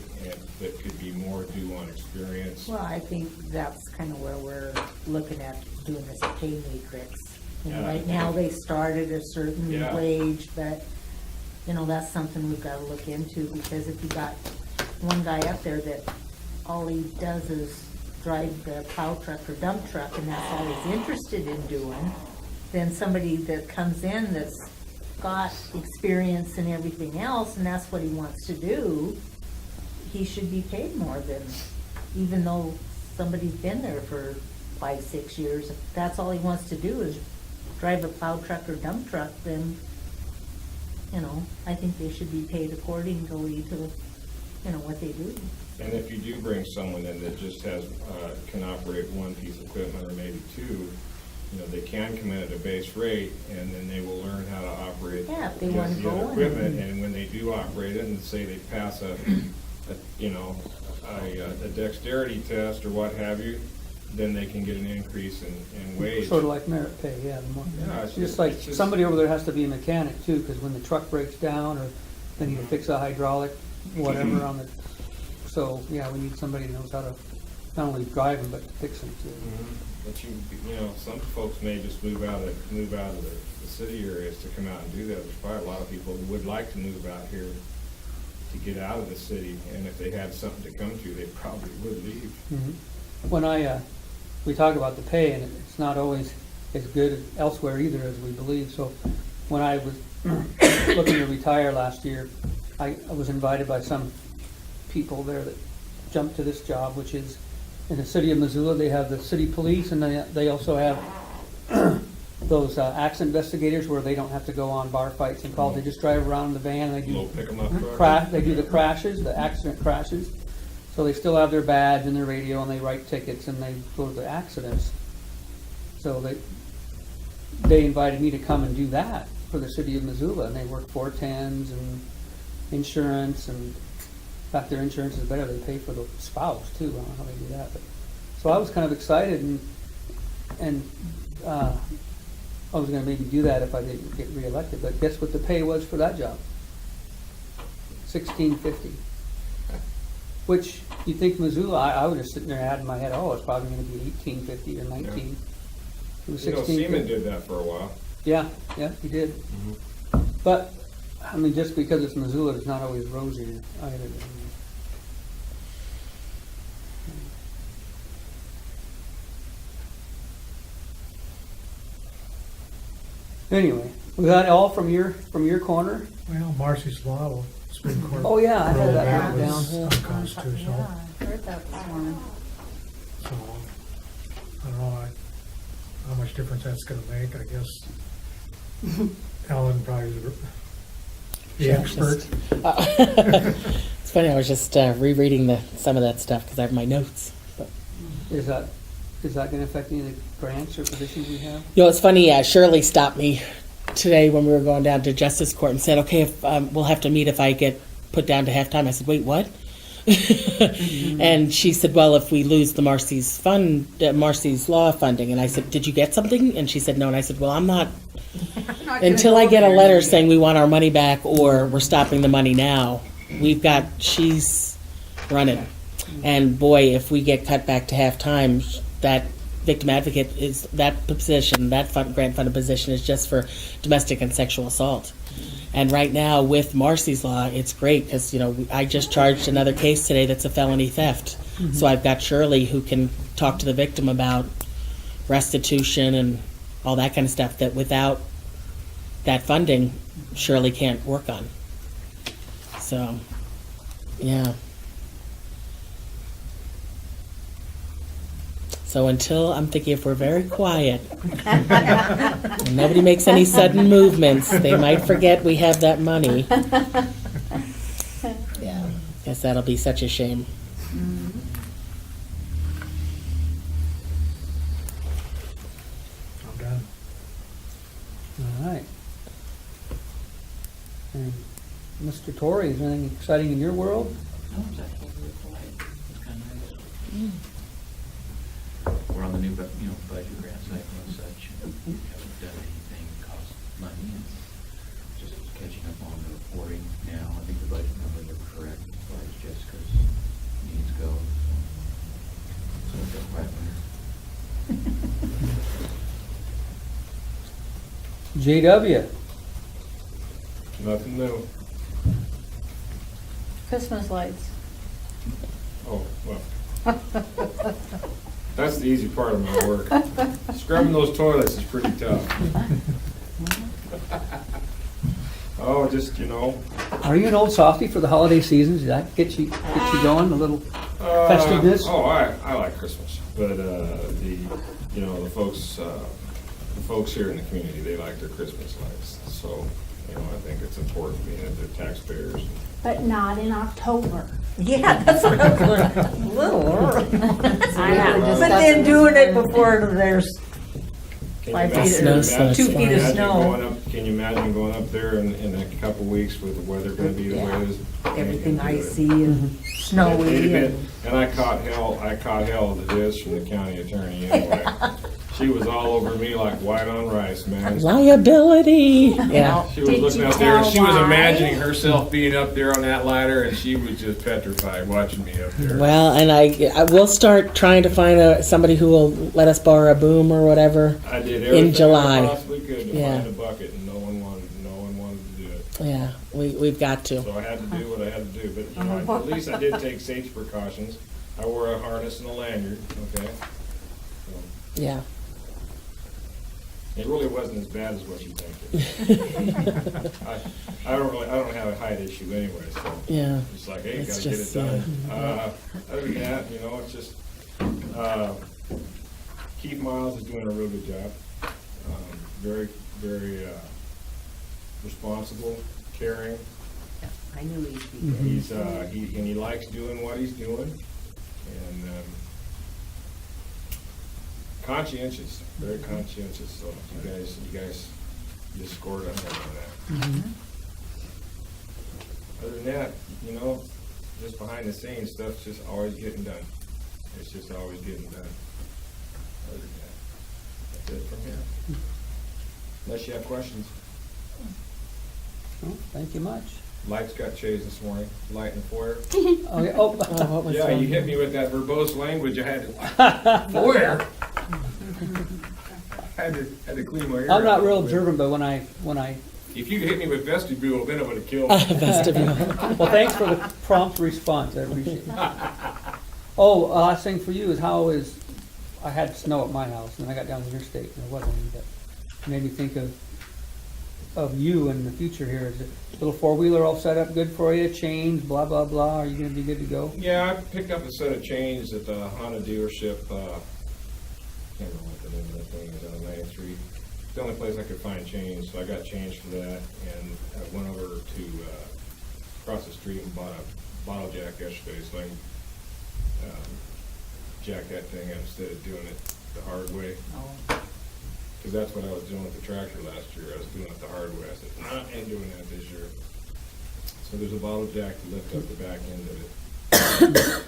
that could be more due on experience? Well, I think that's kind of where we're looking at doing this pay matrix. Yeah. Right now, they start at a certain Yeah. wage, but, that's something we've got to look into, because if you got one guy up there that all he does is drive the plow truck or dump truck, and that's all he's interested in doing, then somebody that comes in that's got experience and everything else, and that's what he wants to do, he should be paid more than, even though somebody's been there for 5-6 years. If that's all he wants to do is drive a plow truck or dump truck, then I think they should be paid accordingly to, what they do. And if you do bring someone in that just has, can operate one piece of equipment or maybe two, they can come in at a base rate, and then they will learn how to operate Yeah, if they just wanna the go other and- equipment, and when they do operate it, and say they pass a dexterity test or what have you, then they can get an increase in wage. Sort of like merit pay, yeah. the more- Yeah, it's Just like, it's just- somebody over there has to be a mechanic too, because when the truck breaks down, or they need to fix a hydraulic, whatever on the, so, yeah, we need somebody who knows how to not only drive them, but to fix them too. But some folks may just move out of the city areas to come out and do that. There's probably a lot of people who would like to move out here to get out of the city, and if they had something to come to, they probably would leave. When we talk about the pay, and it's not always as good elsewhere either as we believe, so when I was looking to retire last year, I was invited by some people there that jumped to this job, which is in the city of Missoula. They have the city police, and they also have those accident investigators where they don't have to go on bar fights and calls. They just drive around in the van, and they Little do pick 'em up truck. they do the crashes, the accident crashes. So they still have their badge and their radio, and they write tickets, and they go to the accidents. So they invited me to come and do that for the city of Missoula, and they work 410s and insurance, and in fact, their insurance is better. They pay for the spouse too. I don't know how they do that, but so I was kind of excited, and I was going to maybe do that if I didn't get reelected. But guess what the pay was for that job? $16.50. Which you think Missoula? I was just sitting there adding in my head, oh, it's probably going to be $18.50 or $19. It was $16.50. Seaman did that for a while. Yeah, he did. But I mean, just because it's Missoula, it's not always rosy either. Anyway, was that all from your corner? Well, Marcy's Law, will Supreme Court. Oh, yeah, I had ruled that written was down. unconstitutional. Yeah, I heard that this morning. So, I don't know how much difference that's gonna make. I guess Ellen probably is the expert. It's funny, I was just rereading some of that stuff because I have my notes. But. Is that going to affect any of the grants or positions we have? It's funny, Shirley stopped me today when we were going down to Justice Court and said, okay, if, we'll have to meet if I get put down to halftime. I said, wait, what? And she said, well, if we lose the Marcy's Law funding. And I said, did you get something? And she said, no. And I said, well, I'm not until I get a letter saying we want our money back or we're stopping the money now. She's running. And boy, if we get cut back to halftime, that victim advocate is that position, that grant funded position is just for domestic and sexual assault. And right now with Marcy's Law, it's great because, I just charged another case today that's a felony theft. Mm-hmm. So I've got Shirley who can talk to the victim about restitution and all that kind of stuff that without that funding, Shirley can't work on. So, yeah. So I'm thinking if we're very quiet and nobody makes any sudden movements, they might forget we have that money. Yeah, guess that'll be such a shame. I'm done. All right. And Mr. Torrey, is there anything exciting in your world? No, it's actually really quiet. It's kind of nice. We're on the new, budget grant cycle and such. We haven't done anything that costs money. It's just catching up on the reporting now. I think the budget numbers are correct as far as Jessica's needs go. So it's a quiet winter. JW. Nothing new. Christmas lights. Oh, well. That's the easy part of my work. Scrubbing those toilets is pretty tough. Oh, just, Are you an old softie for the holiday seasons? Did that get you going, a little festiveness? Oh, I like Christmas, but the folks here in the community, they like their Christmas lights. So I think it's important being that they're taxpayers. But not in October. Yeah, that's what I was going, a little early. I know. But then doing it before there's Can you 5 imagine- feet can you of, imagine- 2 feet of imagine snow. going up- Can you imagine going up there in a couple weeks with the weather gonna be the way it is? Everything Can't do it. icy and snowy and. And I caught hell with the dish from the county attorney anyway. She was all over me like white on rice, man. Liability. Yeah. She was Did looking you up there, and tell she was why? imagining herself being up there on that ladder, and she was just petrified watching me up there. Well, and I will start trying to find somebody who will let us borrow a boom or whatever. I did everything July. I possibly could to Yeah. find a bucket, and no one wanted to do it. Yeah, we've got to. So I had to do what I had to do, but at least I did take safety precautions. I wore a harness and a lanyard, okay? So, Yeah. it really wasn't as bad as what you think. I don't have a height issue anyway, so. Yeah. It's like, hey, It's gotta get it just, done. Other than that, it's just, Keith Miles is doing a real good job. Very, very, responsible, caring. I knew he'd be good. He likes doing what he's doing, and conscientious, very conscientious. So you guys just scored a 100 on that. Other than that, just behind the scenes, stuff's just always getting done. It's just always getting done. Other than that, that's it from here. Unless you have questions. Oh, thank you much. Lights got changed this morning, light in the foyer. Okay, oh, What was Yeah, wrong? you hit me with that verbose language. I had to, foyer. I had to clean my ear. I'm not out. real observant, but when I, If you'd hit me with vestibule, then it would have killed me. Vestibule. well, thanks for the prompt response, I appreciate it. Oh, last thing for you is I had snow at my house, and then I got down to the interstate, and there wasn't any, but it made me think of you in the future here. Is it little four-wheeler all set up good for you, chains, blah, blah, blah, are you gonna be good to go? Yeah, I picked up a set of chains at the Honda dealership, can't remember what the name of that thing is, on 9th Street. It's the only place I could find chains, so I got chains for that, and I went over to, across the street and bought a bottle jack yesterday, so I can, jack that thing up instead of doing it the hard way. Because that's what I was doing with the tractor last year, I was doing it the hard way. I said, nah, I ain't doing that this year. So there's a bottle jack to lift up the back end of it.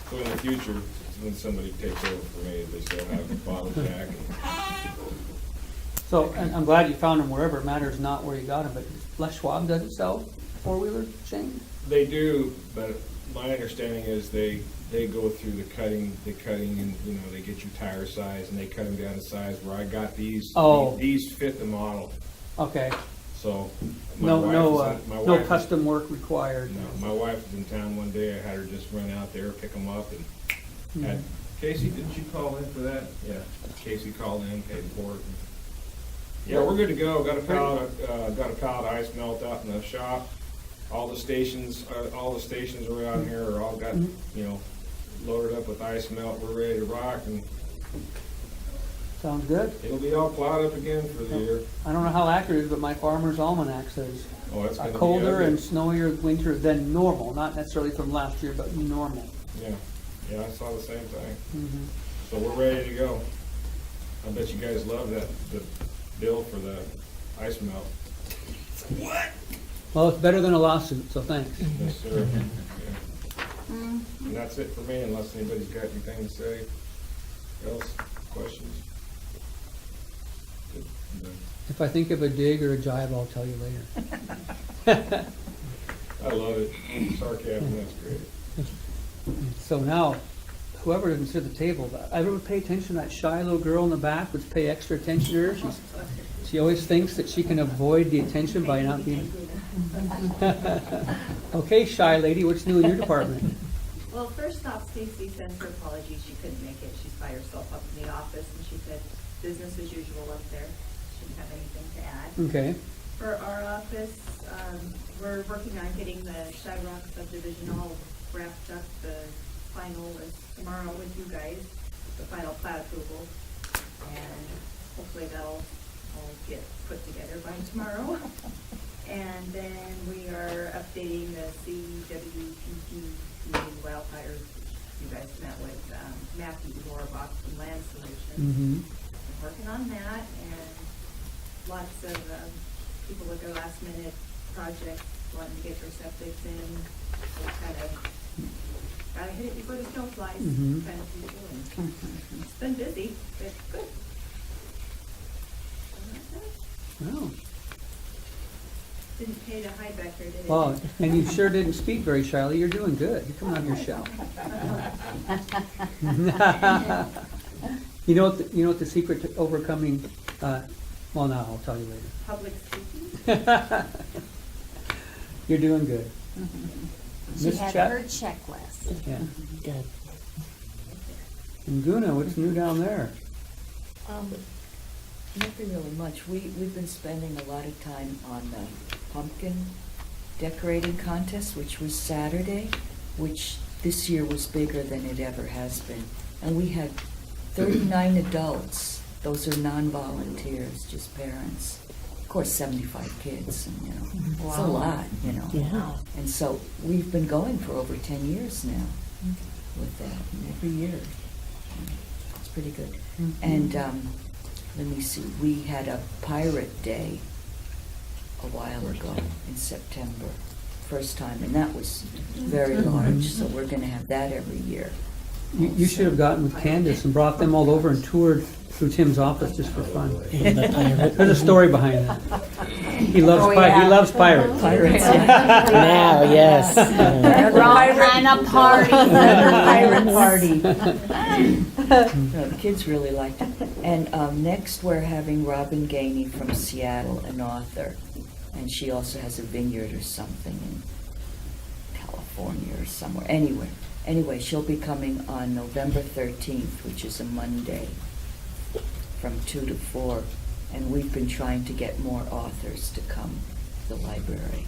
So in the future, when somebody takes over for me, they still have a bottle jack. So, and I'm glad you found them wherever, it matters not where you got them, but Les Schwab doesn't sell four-wheeler chains? They do, but my understanding is they go through the cutting and, they get your tire size and they cut them down to size where I got these. Oh. These fit the model, Okay, so. no my wife custom work required? No, my wife was in town one day, I had her just run out there, pick them up, and had, Casey, didn't you call in for that? Yeah, Casey called in, paid for it. Yeah, we're good to go, got a pallet of ice melt out in the shop. All the stations around here are all got, loaded up with ice melt, we're ready to rock, and Sounds good. it'll be all plowed up again for the year. I don't know how accurate it is, but my farmer's almanac says Oh, it's a gonna be colder ugly. and snowier winter than normal, not necessarily from last year, but normal. Yeah, I saw the same thing. Mhm. So we're ready to go. I bet you guys love the bill for the ice melt. Well, it's better than a lawsuit, so thanks. Yes, sir. Yeah. And that's it for me, unless anybody's got anything to say. Else, questions? Good. I'm done. If I think of a dig or a jibe, I'll tell you later. I love it. Sarcasm, that's great. So now, whoever didn't sit at the table, I ever pay attention to that shy little girl in the back, would pay extra attention to her? She always thinks that she can avoid the attention by not being. Okay, shy lady, what's new in your department? Well, first off, Stacy sends her apologies. She couldn't make it. She's by herself up in the office, and she said business as usual up there. She didn't have anything to add. Okay, For our office, we're working on getting the Shyrock subdivision all wrapped up. The final is tomorrow with you guys, the final plat approval. And hopefully that'll all get put together by tomorrow. And then we are updating the CWPP community wildfires. You guys met with Matthew Rohrbach from Land Solutions. Mm-hmm. Working on that, and lots of people with their last minute projects wanting to get their septics in. So kind of gotta hit it before the snow flies, Mhm. kind of people. And it's been busy, but good. Oh. Didn't pay to hide back there, did it? Well, and you sure didn't speak very shyly. You're doing good. You're coming out of your shell. You know what the secret to overcoming, well, no, I'll tell you later. Public speaking. You're doing good. She Miss had Chet? her checklist. Yeah. Good. And Guna, what's new down there? Nothing really much. We've been spending a lot of time on the pumpkin decorating contest, which was Saturday, which this year was bigger than it ever has been. And we had 39 adults. Those are non-volunteers, just parents. Of course, 75 kids, and, it's a Wow. lot, Yeah. And so we've been going for over 10 years now with that, and every year. It's pretty good. And let me see, we had a pirate day a while ago in September, first time, and that was very large, so we're gonna have that every year. You should have gotten with Candace and brought them all over and toured through Tim's office just for fun. The pirate. There's a story behind that. He loves Oh, yeah. he loves pirates. Pirates. Now, yes. Wrong kind of party. Pirate party. No, the kids really liked it. And next, we're having Robin Gainey from Seattle, an author, and she also has a vineyard or something in California or somewhere. Anyway, she'll be coming on November 13th, which is a Monday, from 2 to 4. And we've been trying to get more authors to come to the library.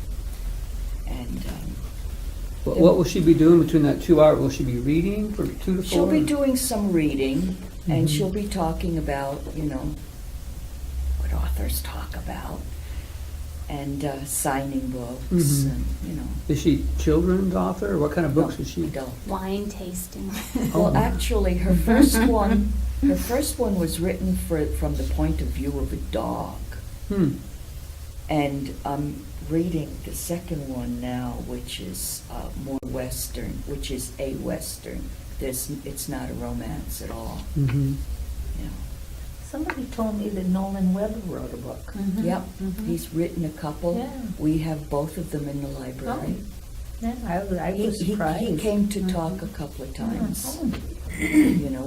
And What will she be doing between that 2 hours? Will she be reading for 2 to 4? she'll be doing some reading, and Mhm. she'll be talking about, what authors talk about, and signing books, Mhm. and, Is she children's author? Or what kind of books no, is she? adult. Wine tasting. Well, actually, her first one was written from the point of view of a dog. Hmm. And I'm reading the second one now, which is more Western, which is a Western. It's not a romance at all. Mm-hmm. Somebody told me that Nolan Webber wrote a book. Yep, he's written a couple. Yeah. We have both of them in the library. Yeah, I was surprised. He came to talk a couple of times. Oh.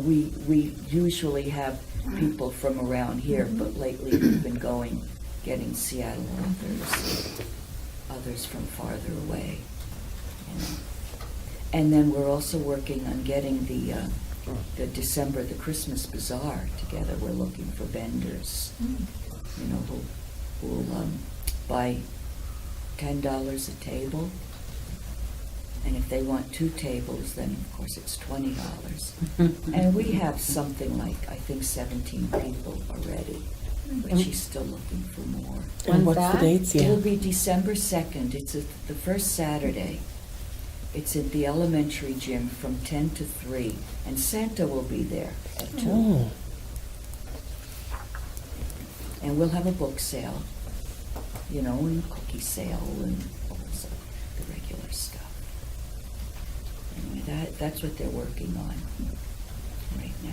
We usually have people from around here, but lately we've been getting Seattle authors, others from farther away. And then we're also working on getting the December, the Christmas Bazaar together. We're looking for vendors, who'll buy $10 a table. And if they want 2 tables, then of course it's $20. And we have something like, I think, 17 people already, but she's still looking for more. And what's the that? dates? It'll Yeah. be December 2nd. It's the first Saturday. It's at the elementary gym from 10 to 3, and Santa will be there at 2. Oh. And we'll have a book sale, and a cookie sale, and all the regular stuff. Anyway, that's what they're working on right now.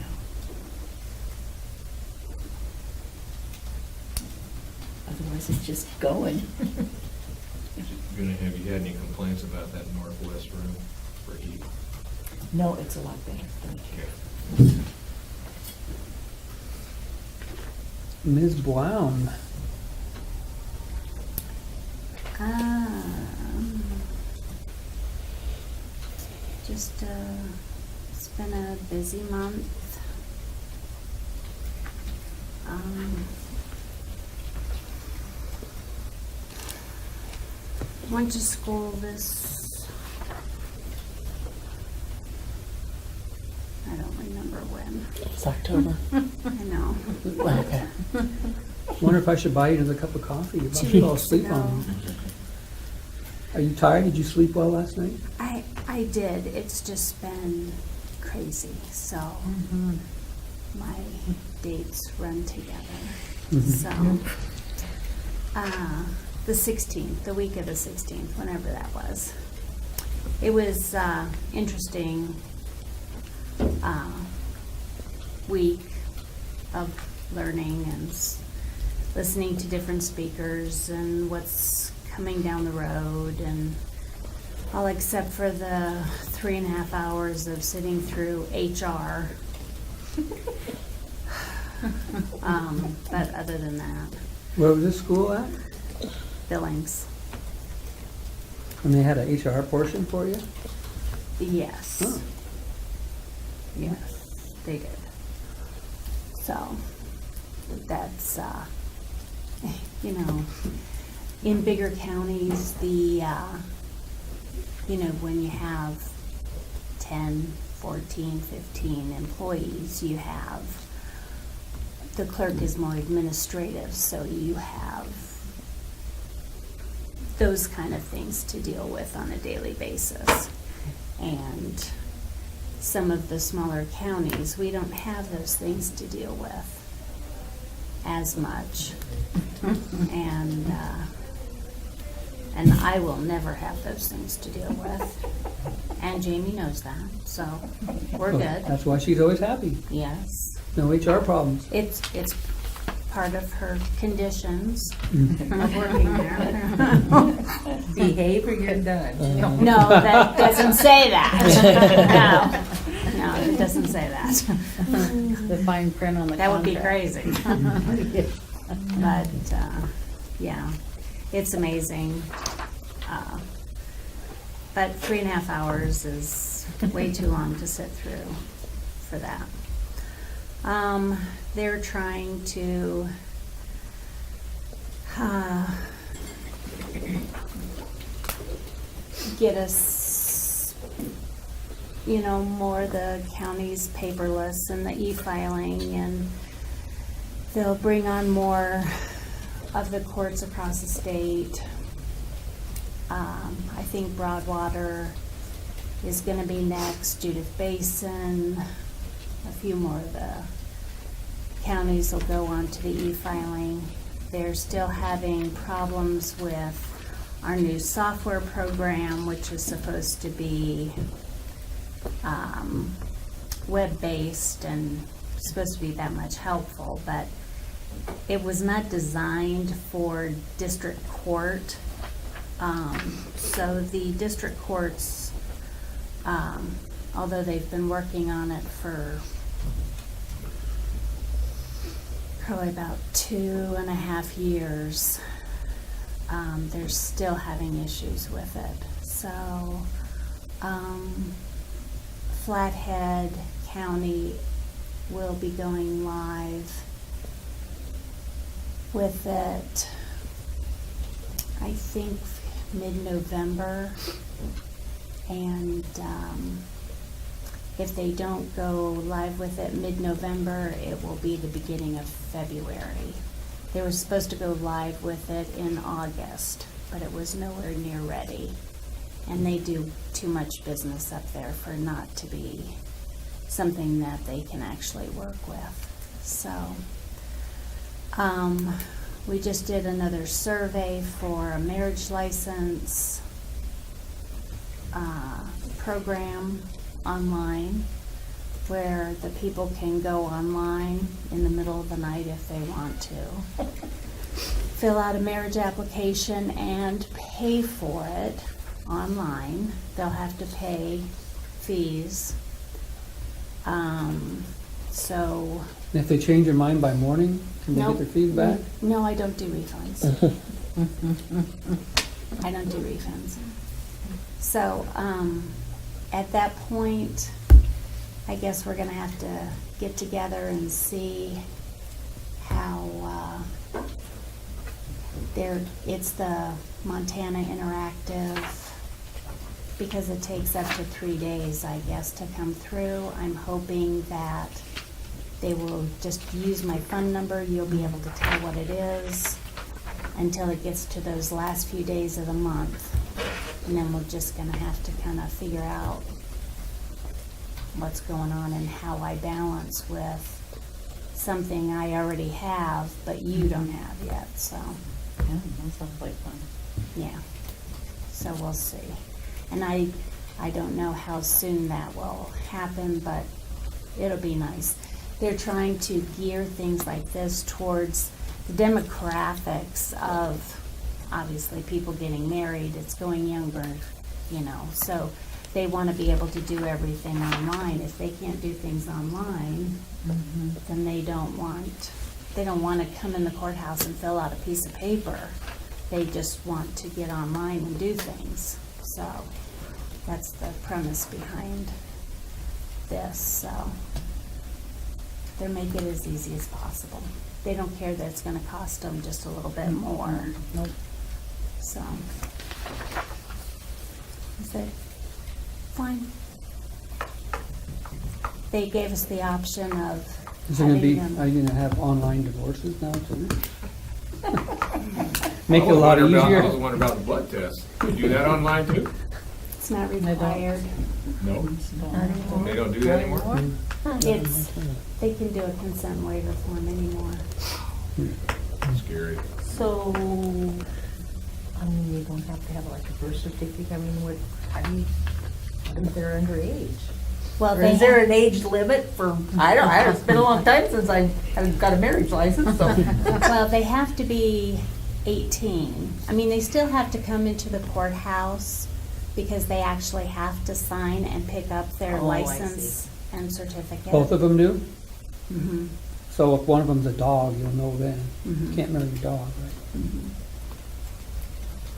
Otherwise, it's just going. Have you had any complaints about that northwest room for heat? No, it's a lot better, thank you. Ms. Brown. It's been a busy month. Went to school I don't remember when. It's October. I know. Okay. Wonder if I should buy you another cup of coffee. You're about 2 to fall weeks asleep ago. on me. Are you tired? Did you sleep well last night? I did. It's just been crazy. So my dates run together. So the 16th, the week of the 16th, whenever that was. It was interesting week of learning and listening to different speakers and what's coming down the road, and all except for the 3.5 hours of sitting through HR. But other than that, Where was this school at? Billings. And they had a HR portion for you? Yes. Oh. Yes, they did. So that's, you know, in bigger counties, when you have 10, 14, 15 employees, you have, the clerk is more administrative, so you have those kind of things to deal with on a daily basis. And some of the smaller counties, we don't have those things to deal with as much. And I will never have those things to deal with. And Jamie knows that, so we're Well, good. That's why she's always happy. Yes. No HR problems. It's part of her conditions of working there. Behave or you're done. No, that doesn't say that. No, it doesn't say that. The fine print on the That would be contract. crazy. But, yeah, it's amazing. But 3.5 hours is way too long to sit through for that. They're trying to get us, more the counties paperless and the e-filing, and they'll bring on more of the courts across the state. I think Broadwater is going to be next, Judith Basin, a few more of the counties will go on to the e-filing. They're still having problems with our new software program, which is supposed to be web-based and supposed to be that much helpful, but it was not designed for district court. So the district courts, although they've been working on it for probably about 2.5 years, they're still having issues with it. So Flathead County will be going live with it, I think, mid-November. And if they don't go live with it mid-November, it will be the beginning of February. They were supposed to go live with it in August, but it was nowhere near ready. And they do too much business up there for not to be something that they can actually work with. So we just did another survey for a marriage license program online, where the people can go online in the middle of the night if they want to, fill out a marriage application and pay for it online. They'll have to pay fees. So And if they change their mind by morning, can they Nope. get their fees back? No, I don't do refunds. I don't do refunds. So, at that point, I guess we're gonna have to get together and see how, it's the Montana Interactive, because it takes up to 3 days, I guess, to come through. I'm hoping that They will just use my phone number, you'll be able to tell what it is until it gets to those last few days of the month. And then we're just gonna have to kind of figure out what's going on and how I balance with something I already have, but you don't have yet, so, Yeah, that sounds like fun. yeah. So we'll see. And I don't know how soon that will happen, but it'll be nice. They're trying to gear things like this towards the demographics of, obviously, people getting married. It's going younger, you know, so they want to be able to do everything online. If they can't do things online, then they don't want to come in the courthouse and fill out a piece of paper. They just want to get online and do things. So that's the premise behind this, so they're making it as easy as possible. They don't care that it's gonna cost them just a little bit more. Nope. So, I said, fine. They gave us the option of Is there gonna be, having are them. you gonna have online divorces now too? Make it a lot I was easier. wondering about the blood test. You do that online too? It's not required. No. They don't do that anymore? It's, they can do a consent waiver form anymore. Scary. So, I mean, you don't have to have like a birth certificate, I mean, what, how do you, what if they're underage? Well, Or they is there have- an age limit for, I don't, it's been a long time since I have got a marriage license, so. Well, they have to be 18. I mean, they still have to come into the courthouse because they actually have to sign and pick up their Oh, I license and certificate. Both of them do? Mhm. So if one of them's a dog, you'll know then. Mhm. Can't marry your dog, right?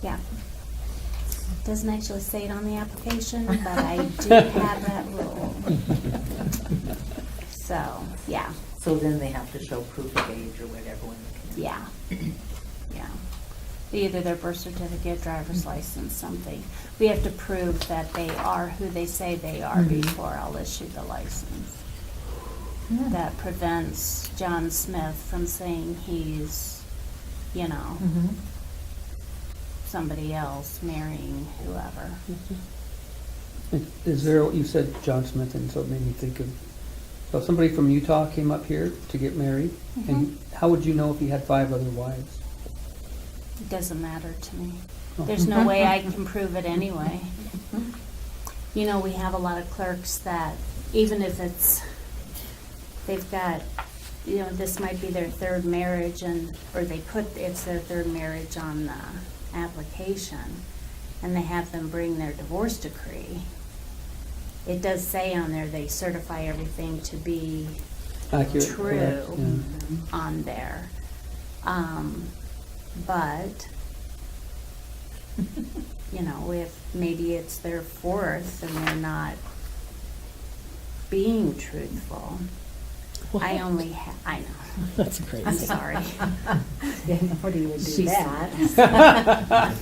Yeah. Doesn't actually say it on the application, but I do have that rule. So, yeah, So then they have to show proof of age or whatever when they come in. yeah, yeah. Either their birth certificate, driver's license, something. We have to prove that they are who they say they are before I'll issue the license. That prevents John Smith from saying he's, you know, somebody else marrying whoever. Is there, you said John Smith, and so it made me think of, so if somebody from Utah came up here to get married, and how would you know if he had 5 other wives? It doesn't matter to me. Oh. There's no way I can prove it anyway. You know, we have a lot of clerks that, even if it's, they've got, you know, this might be their 3rd marriage, and, or they put it's their 3rd marriage on the application, and they have them bring their divorce decree. It does say on there they certify everything to be Accurate, true correct, yeah. on there. But, you know, if maybe it's their 4th and they're not being truthful, I only I know. That's crazy. I'm sorry. Nobody would do She's- that.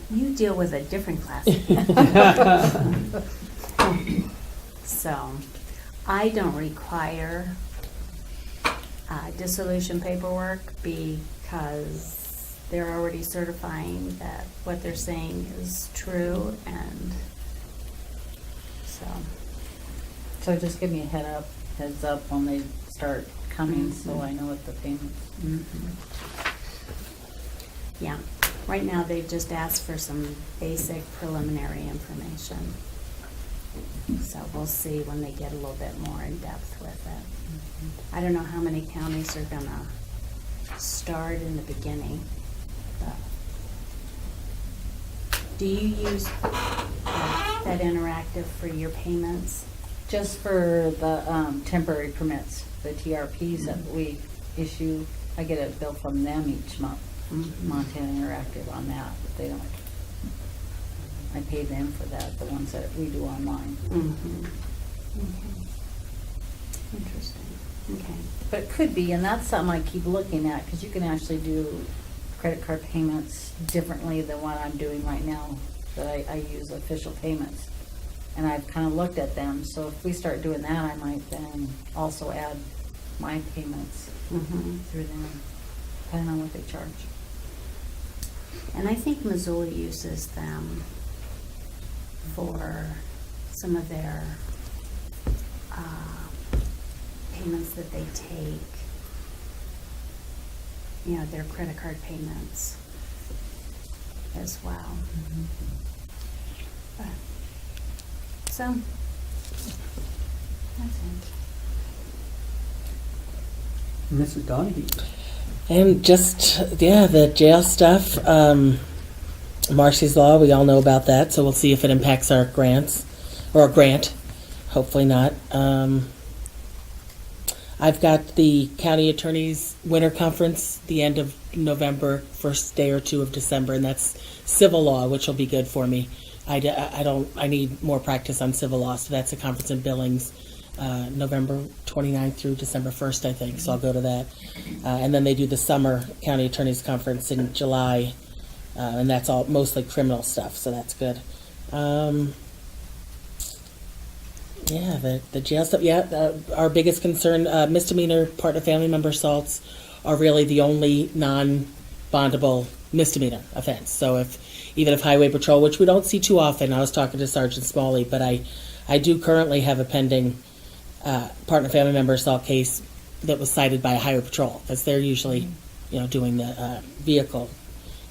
You deal with a different class. So, I don't require dissolution paperwork because they're already certifying that what they're saying is true, and so, So just give me a heads up when they start coming, so I know what the payments. yeah. Right now, they've just asked for some basic preliminary information. So we'll see when they get a little bit more in depth with it. I don't know how many counties are gonna start in the beginning, but. Do you use that interactive for your payments? Just for the temporary permits, the TRPs that we issue, I get a bill from them each month. Montana Interactive on that, but they don't, I pay them for that, the ones that we do online. Okay. Interesting, okay. But it could be, and that's something I keep looking at, because you can actually do credit card payments differently than what I'm doing right now, that I use official payments. And I've kind of looked at them, so if we start doing that, I might then also add my payments Mhm. through them, depending on what they charge. And I think Missoula uses them for some of their payments that they take. You know, their credit card payments as well. But- So, that's it. Mrs. Donahue. And just, yeah, the jail stuff, Marcy's Law, we all know about that, so we'll see if it impacts our grants, or a grant, hopefully not. I've got the county attorney's winter conference, the end of November, first day or two of December, and that's civil law, which will be good for me. I need more practice on civil law, so that's a conference in Billings, November 29th through December 1st, I think, so I'll go to that. And then they do the summer county attorney's conference in July, and that's all mostly criminal stuff, so that's good. Yeah, the jail stuff, our biggest concern, misdemeanor partner family member assaults are really the only non-bondable misdemeanor offense. So even if highway patrol, which we don't see too often, I was talking to Sergeant Smalley, but I do currently have a pending partner family member assault case that was cited by a highway patrol, because they're usually, doing the vehicle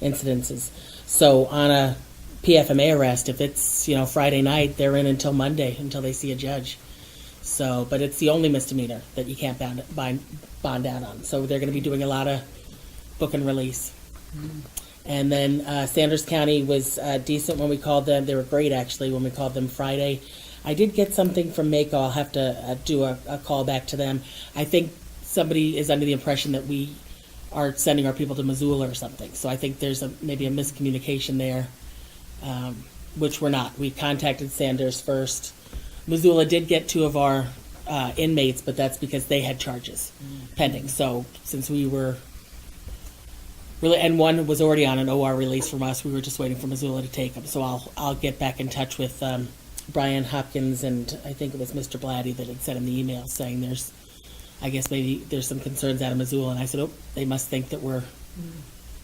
incidences. So on a PFMA arrest, if it's, Friday night, they're in until Monday, until they see a judge. So, but it's the only misdemeanor that you can't bond out on. So they're going to be doing a lot of book and release. And then Sanders County was decent when we called them. They were great, actually, when we called them Friday. I did get something from Mako. I'll have to do a call back to them. I think somebody is under the impression that we are sending our people to Missoula or something. So I think there's maybe a miscommunication there, which we're not. We contacted Sanders first. Missoula did get 2 of our inmates, but that's because they had charges pending. So since we were really, and one was already on an OR release from us, we were just waiting for Missoula to take them. So I'll get back in touch with Brian Hopkins, and I think it was Mr. Blatty that had sent him the email saying maybe there's some concerns out of Missoula. And I said, they must think that we're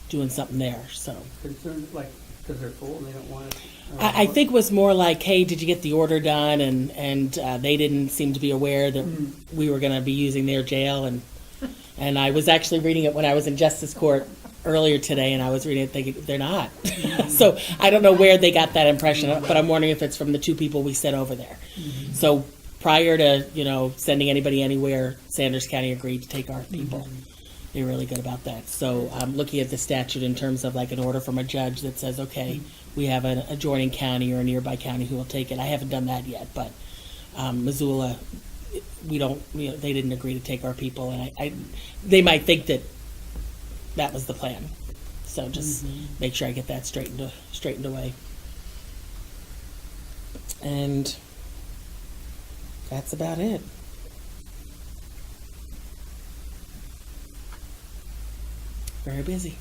doing something there. So Concerned, like, because they're full and they don't want it? I think it was more like, hey, did you get the order done? And they didn't seem to be aware that we were going to be using their jail. And I was actually reading it when I was in Justice Court earlier today, and I was reading it thinking, they're not. So I don't know where they got that impression, but I'm wondering if it's from the 2 people we sent over there. So prior to, sending anybody anywhere, Sanders County agreed to take our people. They're really good about that. So I'm looking at the statute in terms of like an order from a judge that says, okay, we have an adjoining county or a nearby county who will take it. I haven't done that yet, but Missoula, they didn't agree to take our people, and they might think that was the plan. So just make sure I get that straightened away. And that's about it. Very busy.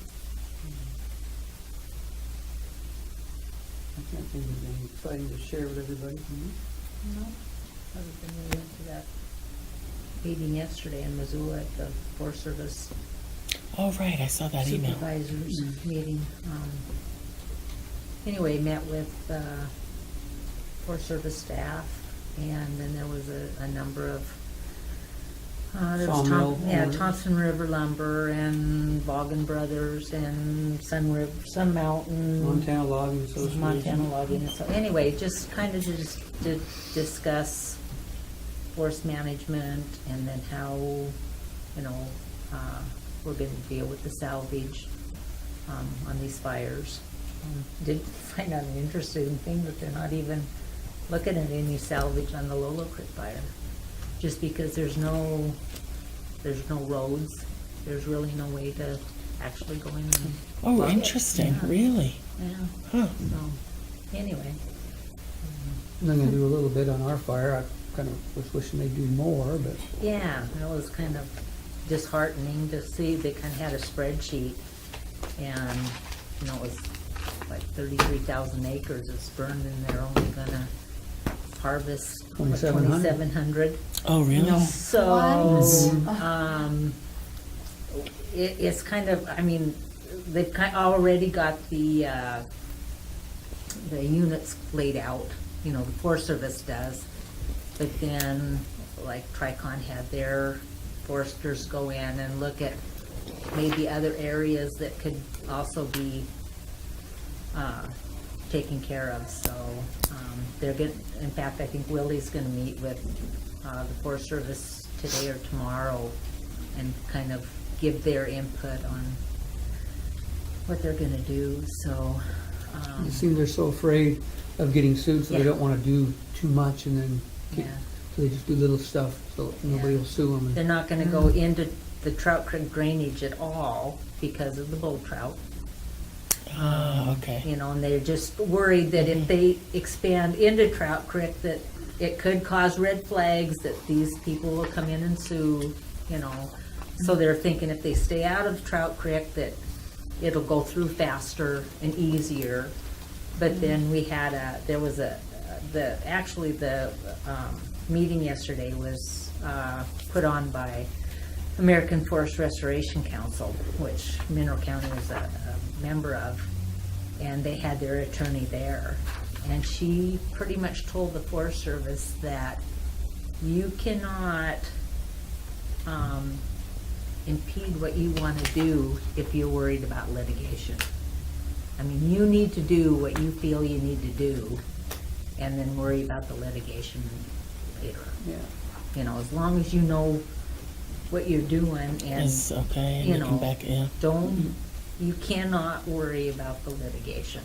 I can't think of anything exciting to share with everybody. No, other than we went to that meeting yesterday in Missoula at the Forest Service Oh, right, I saw that email. supervisors meeting. Anyway, met with Forest Service staff, and then there was a number of there was Sawmill owners. Thompson River Lumber and Vaughan Brothers and Sun Mountain. Montana Logging Association. Montana Logging. So anyway, just kind of to discuss forest management and then how, we're going to deal with the salvage on these fires. Did find out an interesting thing that they're not even looking at any salvage on the Lolo Creek fire, just because there's no roads. There's really no way to actually go in and Oh, log it. interesting, Yeah. really? Yeah. Huh. So anyway, I'm going to do a little bit on our fire. I kind of was wishing they'd do more, but yeah, it was kind of disheartening to see. They kind of had a spreadsheet, and it was like 33,000 acres is burned, and they're only gonna harvest, 2,700? 2,700. Oh, really? So, it's kind of, I mean, they've already got the units laid out, you know, the Forest Service does. But then, like Tricon had their foresters go in and look at maybe other areas that could also be taken care of. So they're going. In fact, I think Willie's going to meet with the Forest Service today or tomorrow and kind of give their input on what they're going to do. So It seems they're so afraid of getting sued, so they Yeah. don't want to do too much and then yeah, so they just do little stuff so nobody Yeah. will sue them. they're not going to go into the Trout Creek drainage at all because of the bull trout. Ah, okay. You know, and they're just worried that if they expand into Trout Creek, that it could cause red flags, that these people will come in and sue, you know. So they're thinking if they stay out of Trout Creek, that it'll go through faster and easier. But then we had the meeting yesterday was put on by American Forest Restoration Council, which Mineral County is a member of, and they had their attorney there. And she pretty much told the Forest Service that you cannot impede what you want to do if you're worried about litigation. I mean, you need to do what you feel you need to do, and then worry about the litigation later. Yeah. You know, as long as you know what you're doing and, It's okay. And you you know, come back, yeah. you cannot worry about the litigation.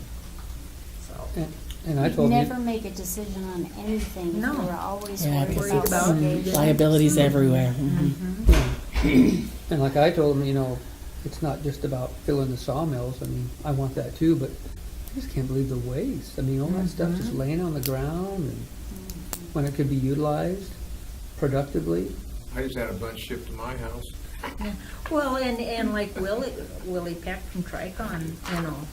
So, And I You'd told never you, make a decision on anything if No. you were always Yeah, worried 'cause about it's- litigation. Liabilities everywhere. and like I told them, you know, it's not just about filling the sawmills. I mean, I want that too, but I just can't believe the waste. I mean, all that stuff just laying on the ground and when it could be utilized productively. I just had a bunch shipped to my house. well, and like Willie Peck from Tricon, you know,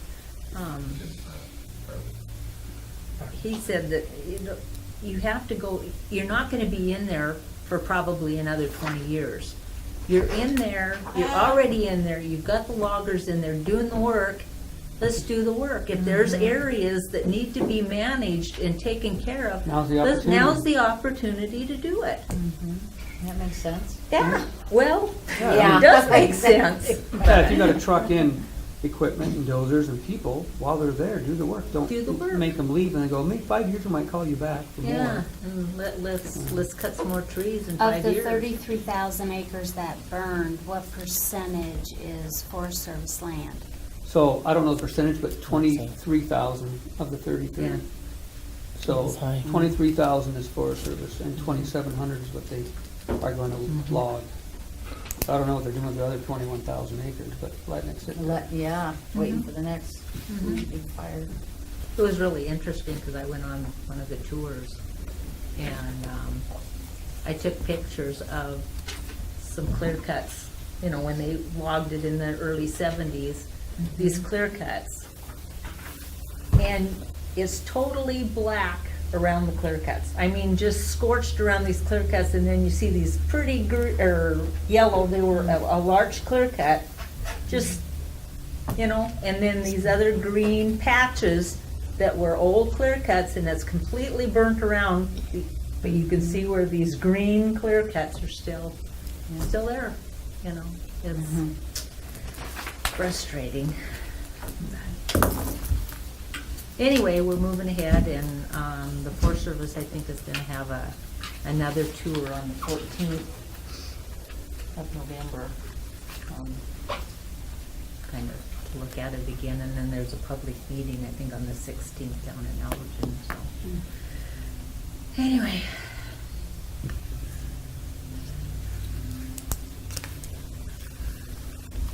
he said that you have to go, you're not gonna be in there for probably another 20 years. You're in there, you're already in there, you've got the loggers in there doing the work, let's do the work. If there's areas that need to be managed and taken care of, Now's the now's opportunity. the opportunity to do it. That makes sense. Yeah, well, Yeah. it does make sense. Yeah, if you gotta truck in equipment and dozers and people, while they're there, do the work. Don't Do the work. make them leave and then go, maybe 5 years we might call you back for Yeah, more. and let's cut some more trees in Of 5 the years. 33,000 acres that burned, what percentage is Forest Service land? So I don't know the percentage, but 23,000 of the 33. Yeah. So That's high. 23,000 is Forest Service and 2,700 is what they are going to log. So I don't know what they're doing with the other 21,000 acres, but letting it sit there. Yeah, waiting for the next big fire. It was really interesting because I went on one of the tours and I took pictures of some clear cuts, you know, when they logged it in the early 70s, these clear cuts. And it's totally black around the clear cuts. I mean, just scorched around these clear cuts, and then you see these pretty yellow, they were a large clear cut, just, you know, and then these other green patches that were old clear cuts, and that's completely burnt around, but you can see where these green clear cuts are still there, you know. It's frustrating. Anyway, we're moving ahead, and the Forest Service, I think, is gonna have another tour on the 14th of November. Kind of look at it again, and then there's a public meeting, I think, on the 16th down in Allerton, so. Anyway.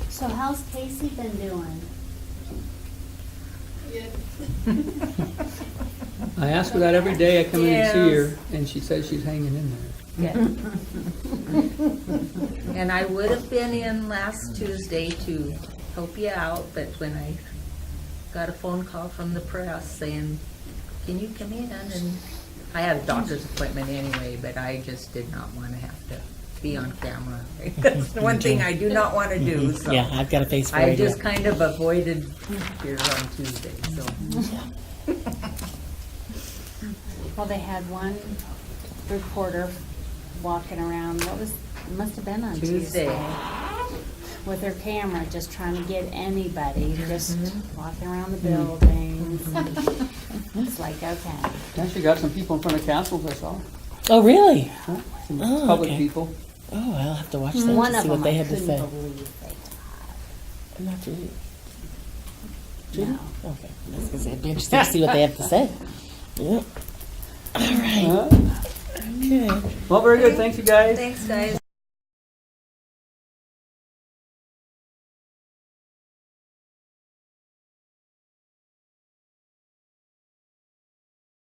So how's Casey been doing? I ask her that every day I come in and see her, Yes. and she says she's hanging in there. Yeah. And I would have been in last Tuesday to help you out, but when I got a phone call from the press saying, can you come in and I had a doctor's appointment anyway, but I just did not want to have to be on camera. That's the one thing I do not want to do, so. Yeah, I've got a face for I it. just kind of avoided here on Tuesday, so. Well, they had one reporter walking around, it must have been on Tuesday. Tuesday, with her camera, just trying to get anybody, just Mm-hmm. walking around the buildings. It's like, okay. Actually got some people in front of castles I saw. Oh, really? Huh? Some Oh, public okay. people. Oh, I'll have to watch that One to of see what them they I had to couldn't say. believe they Not Judy. taught. Judy? No. Okay. I was gonna say, it'd be interesting to see what they have to say. Yep. All right. Huh? Okay. Well, very good. Thanks, you guys. Thanks, guys.